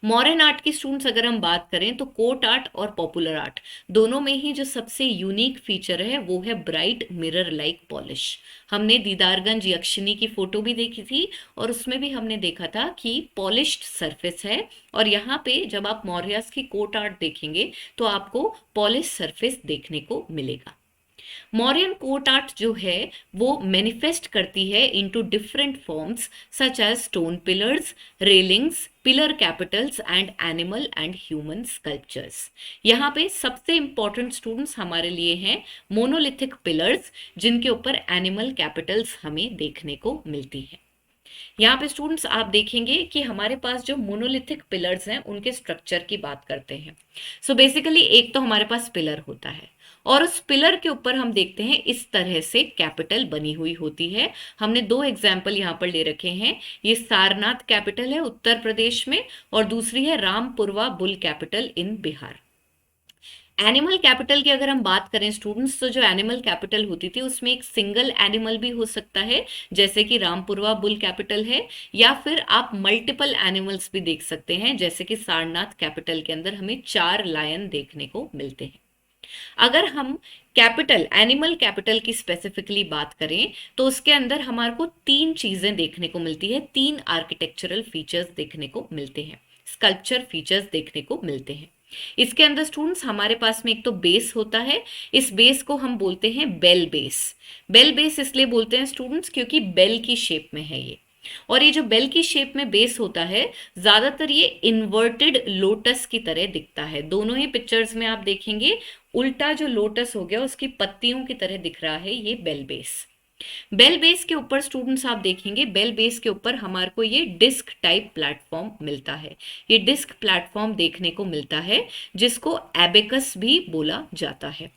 S1: मॉडर्न आर्ट की स्टूडेंट्स अगर हम बात करें तो कोर्ट आर्ट और पॉपुलर आर्ट दोनों में ही जो सबसे यूनिक फीचर है वो है ब्राइट मिरर लाइक पॉलिश। हमने दीदारगंज यक्षिनी की फोटो भी देखी थी और उसमें भी हमने देखा था कि पॉलिश्ड सरफेस है, और यहाँ पे जब आप मौर्यस की कोर्ट आर्ट देखेंगे तो आपको पॉलिश सरफेस देखने को मिलेगा। मौर्यन कोर्ट आर्ट जो है वो मैनिफेस्ट करती है into different forms such as stone pillars, railings, pillar capitals and animal and human sculptures. यहाँ पे सबसे इंपॉर्टेंट स्टूडेंट्स हमारे लिए हैं मोनोलिथिक पिलर्स, जिनके ऊपर एनिमल कैपिटल्स हमें देखने को मिलती है। यहाँ पे स्टूडेंट्स आप देखेंगे कि हमारे पास जो मोनोलिथिक पिलर्स हैं उनके स्ट्रक्चर की बात करते हैं। सो बेसिकली एक तो हमारे पास पिलर होता है और उस पिलर के ऊपर हम देखते हैं इस तरह से कैपिटल बनी हुई होती है। हमने दो एग्जाम्पल यहाँ पर ले रखे हैं, ये सारनाथ कैपिटल है उत्तर प्रदेश में और दूसरी है Rampurwa bull capital in Bihar. Animal capital की अगर हम बात करें स्टूडेंट्स, तो जो एनिमल कैपिटल होती थी उसमें एक सिंगल एनिमल भी हो सकता है, जैसे कि रामपुरवा बुल कैपिटल है, या फिर आप मल्टीपल एनिमल्स भी देख सकते हैं, जैसे कि सारनाथ कैपिटल के अंदर हमें 4 लायन देखने को मिलते हैं। अगर हम कैपिटल, एनिमल कैपिटल की स्पेसिफिकली बात करें तो उसके अंदर हमारे को 3 चीजें देखने को मिलती है, 3 आर्किटेक्चरल फीचर्स देखने को मिलते हैं, स्कल्पचर फीचर्स देखने को मिलते हैं। इसके अंदर स्टूडेंट्स हमारे पास में एक तो बेस होता है, इस बेस को हम बोलते हैं बेल बेस। बेल बेस इसलिए बोलते हैं स्टूडेंट्स क्योंकि बेल की शेप में है ये, और ये जो बेल की शेप में बेस होता है ज्यादातर ये इन्वर्टेड लोटस की तरह दिखता है। दोनों ही पिक्चर्स में आप देखेंगे उल्टा जो लोटस हो गया उसकी पत्तियों की तरह दिख रहा है ये बेल बेस। बेल बेस के ऊपर स्टूडेंट्स आप देखेंगे, बेल बेस के ऊपर हमारे को ये डिस्क टाइप प्लेटफॉर्म मिलता है। ये डिस्क प्लेटफॉर्म देखने को मिलता है जिसको एबेकस भी बोला जाता है।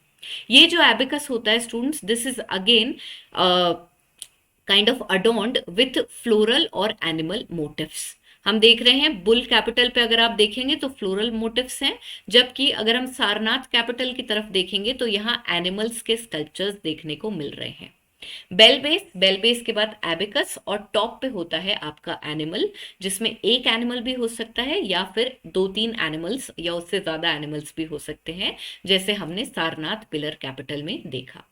S1: ये जो एबेकस होता है students, this is again kind of adorned with floral और एनिमल मोटिव्स। हम देख रहे हैं बुल कैपिटल पे अगर आप देखेंगे तो फ्लोरल मोटिव्स हैं, जबकि अगर हम सारनाथ कैपिटल की तरफ देखेंगे तो यहाँ एनिमल्स के स्कल्पचर्स देखने को मिल रहे हैं। बेल बेस के बाद एबेकस और टॉप पे होता है आपका एनिमल, जिसमें एक एनिमल भी हो सकता है या फिर 2-3 एनिमल्स या उससे ज्यादा एनिमल्स भी हो सकते हैं, जैसे हमने सारनाथ पिलर कैपिटल में देखा।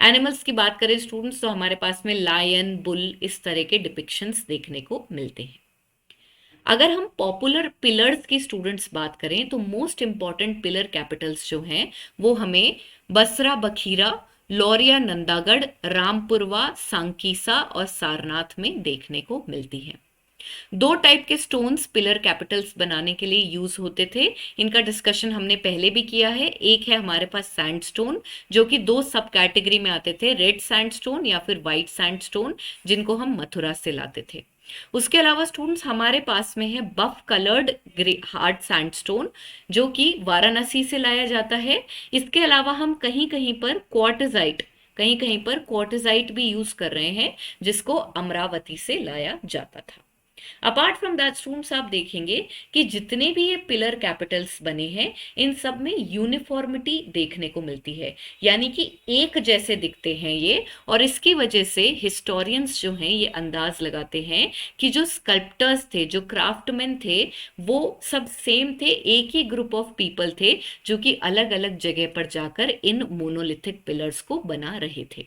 S1: एनिमल्स की बात करें स्टूडेंट्स तो हमारे पास में लायन, बुल, इस तरह के डिपिक्शंस देखने को मिलते हैं। अगर हम पॉपुलर पिलर्स की स्टूडेंट्स बात करें तो मोस्ट इंपॉर्टेंट पिलर कैपिटल्स जो हैं वो हमें बसरा बखीरा, लौरिया नंदागढ़, रामपुरवा, सांकीसा और सारनाथ में देखने को मिलती है। 2 टाइप के स्टोन्स पिलर कैपिटल्स बनाने के लिए यूज होते थे, इनका डिस्कशन हमने पहले भी किया है। एक है हमारे पास सैंडस्टोन, जो कि 2 सब कैटेगरी में आते थे, रेड सैंडस्टोन या फिर व्हाइट सैंडस्टोन, जिनको हम मथुरा से लाते थे। उसके अलावा स्टूडेंट्स हमारे पास में है बफ कलर्ड हार्ड सैंडस्टोन, जो कि वाराणसी से लाया जाता है। इसके अलावा हम कहीं कहीं पर क्वार्टजाइट, कहीं कहीं पर क्वार्टजाइट भी यूज कर रहे हैं, जिसको अमरावती से लाया जाता था। अपार्ट फ्रॉम दैट स्टूडेंट्स, आप देखेंगे कि जितने भी ये पिलर कैपिटल्स बने हैं, इन सब में यूनिफॉर्मिटी देखने को मिलती है, यानी कि एक जैसे दिखते हैं ये। और इसकी वजह से हिस्टोरियंस जो हैं ये अंदाज लगाते हैं कि जो स्कल्प्टर्स थे, जो क्राफ्टमैन थे, वो सब सेम थे, एक ही ग्रुप ऑफ पीपल थे जो कि अलग अलग जगह पर जाकर इन मोनोलिथिक पिलर्स को बना रहे थे।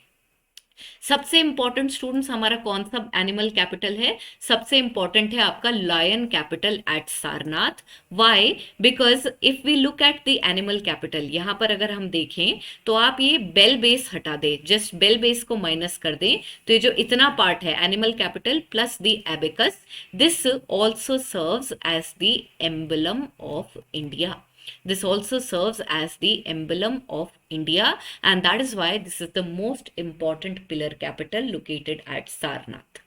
S1: सबसे इंपॉर्टेंट स्टूडेंट्स हमारा कौन सा एनिमल कैपिटल है? सबसे इंपॉर्टेंट है आपका lion capital at Sarnath. Why? Because if we look at the animal capital, यहां पर अगर हम देखें तो आप ये बेल बेस हटा दें, जस्ट बेल बेस को माइनस कर दें, तो ये जो इतना पार्ट है animal capital plus the abacus, this also serves as the emblem of India. This also serves as the emblem of India, and that is why this is the most important pillar capital located at Sarnath.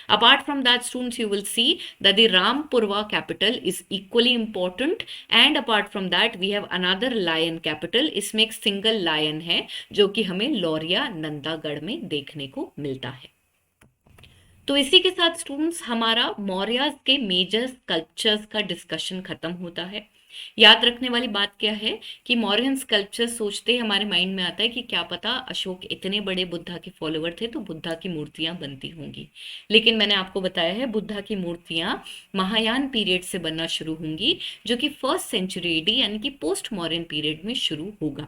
S1: Apart from that, students, you will see that the Rampurva capital is equally important, and apart from that we have another lion capital. इसमें एक single lion है जो कि हमें लौरिया नंदागढ़ में देखने को मिलता है। तो इसी के साथ स्टूडेंट्स हमारा मौर्य के मेजर स्कल्पचर्स का डिस्कशन खत्म होता है। याद रखने वाली बात क्या है कि मौर्यन स्कल्पचर सोचते ही हमारे माइंड में आता है कि क्या पता अशोक इतने बड़े बुद्धा के फॉलोवर थे तो बुद्धा की मूर्तियां बनती होंगी, लेकिन मैंने आपको बताया है बुद्धा की मूर्तियां महायान पीरियड से बनना शुरू होंगी, जो कि फर्स्ट सेंचुरी एडी यानी कि पोस्ट मॉडर्न पीरियड में शुरू होगा।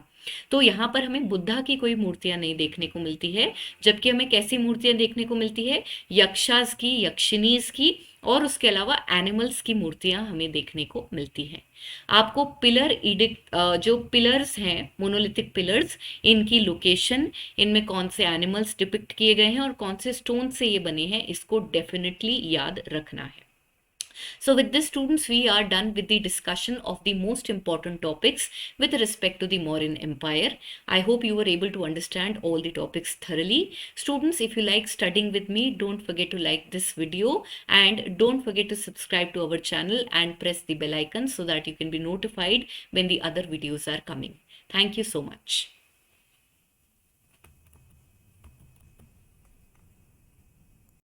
S1: तो यहाँ पर हमें बुद्धा की कोई मूर्तियां नहीं देखने को मिलती है, जबकि हमें कैसी मूर्तियां देखने को मिलती है? यक्षास की, यक्षिनीज की, और उसके अलावा एनिमल्स की मूर्तियां हमें देखने को मिलती हैं। आपको पिलर इडिक्ट, जो पिलर्स हैं मोनोलिथिक पिलर्स, इनकी लोकेशन, इनमें कौन से एनिमल्स डिपिक्ट किए गए हैं और कौन से स्टोन से ये बने हैं, इसको डेफिनेटली याद रखना है। So with this students, we are done with the discussion of the most important topics with respect to the Mauryan Empire. I hope you were able to understand all the topics thoroughly. Students, if you like studying with me, don't forget to like this video and don't forget to subscribe to our channel and press the bell icon so that you can be notified when the other videos are coming. Thank you so much.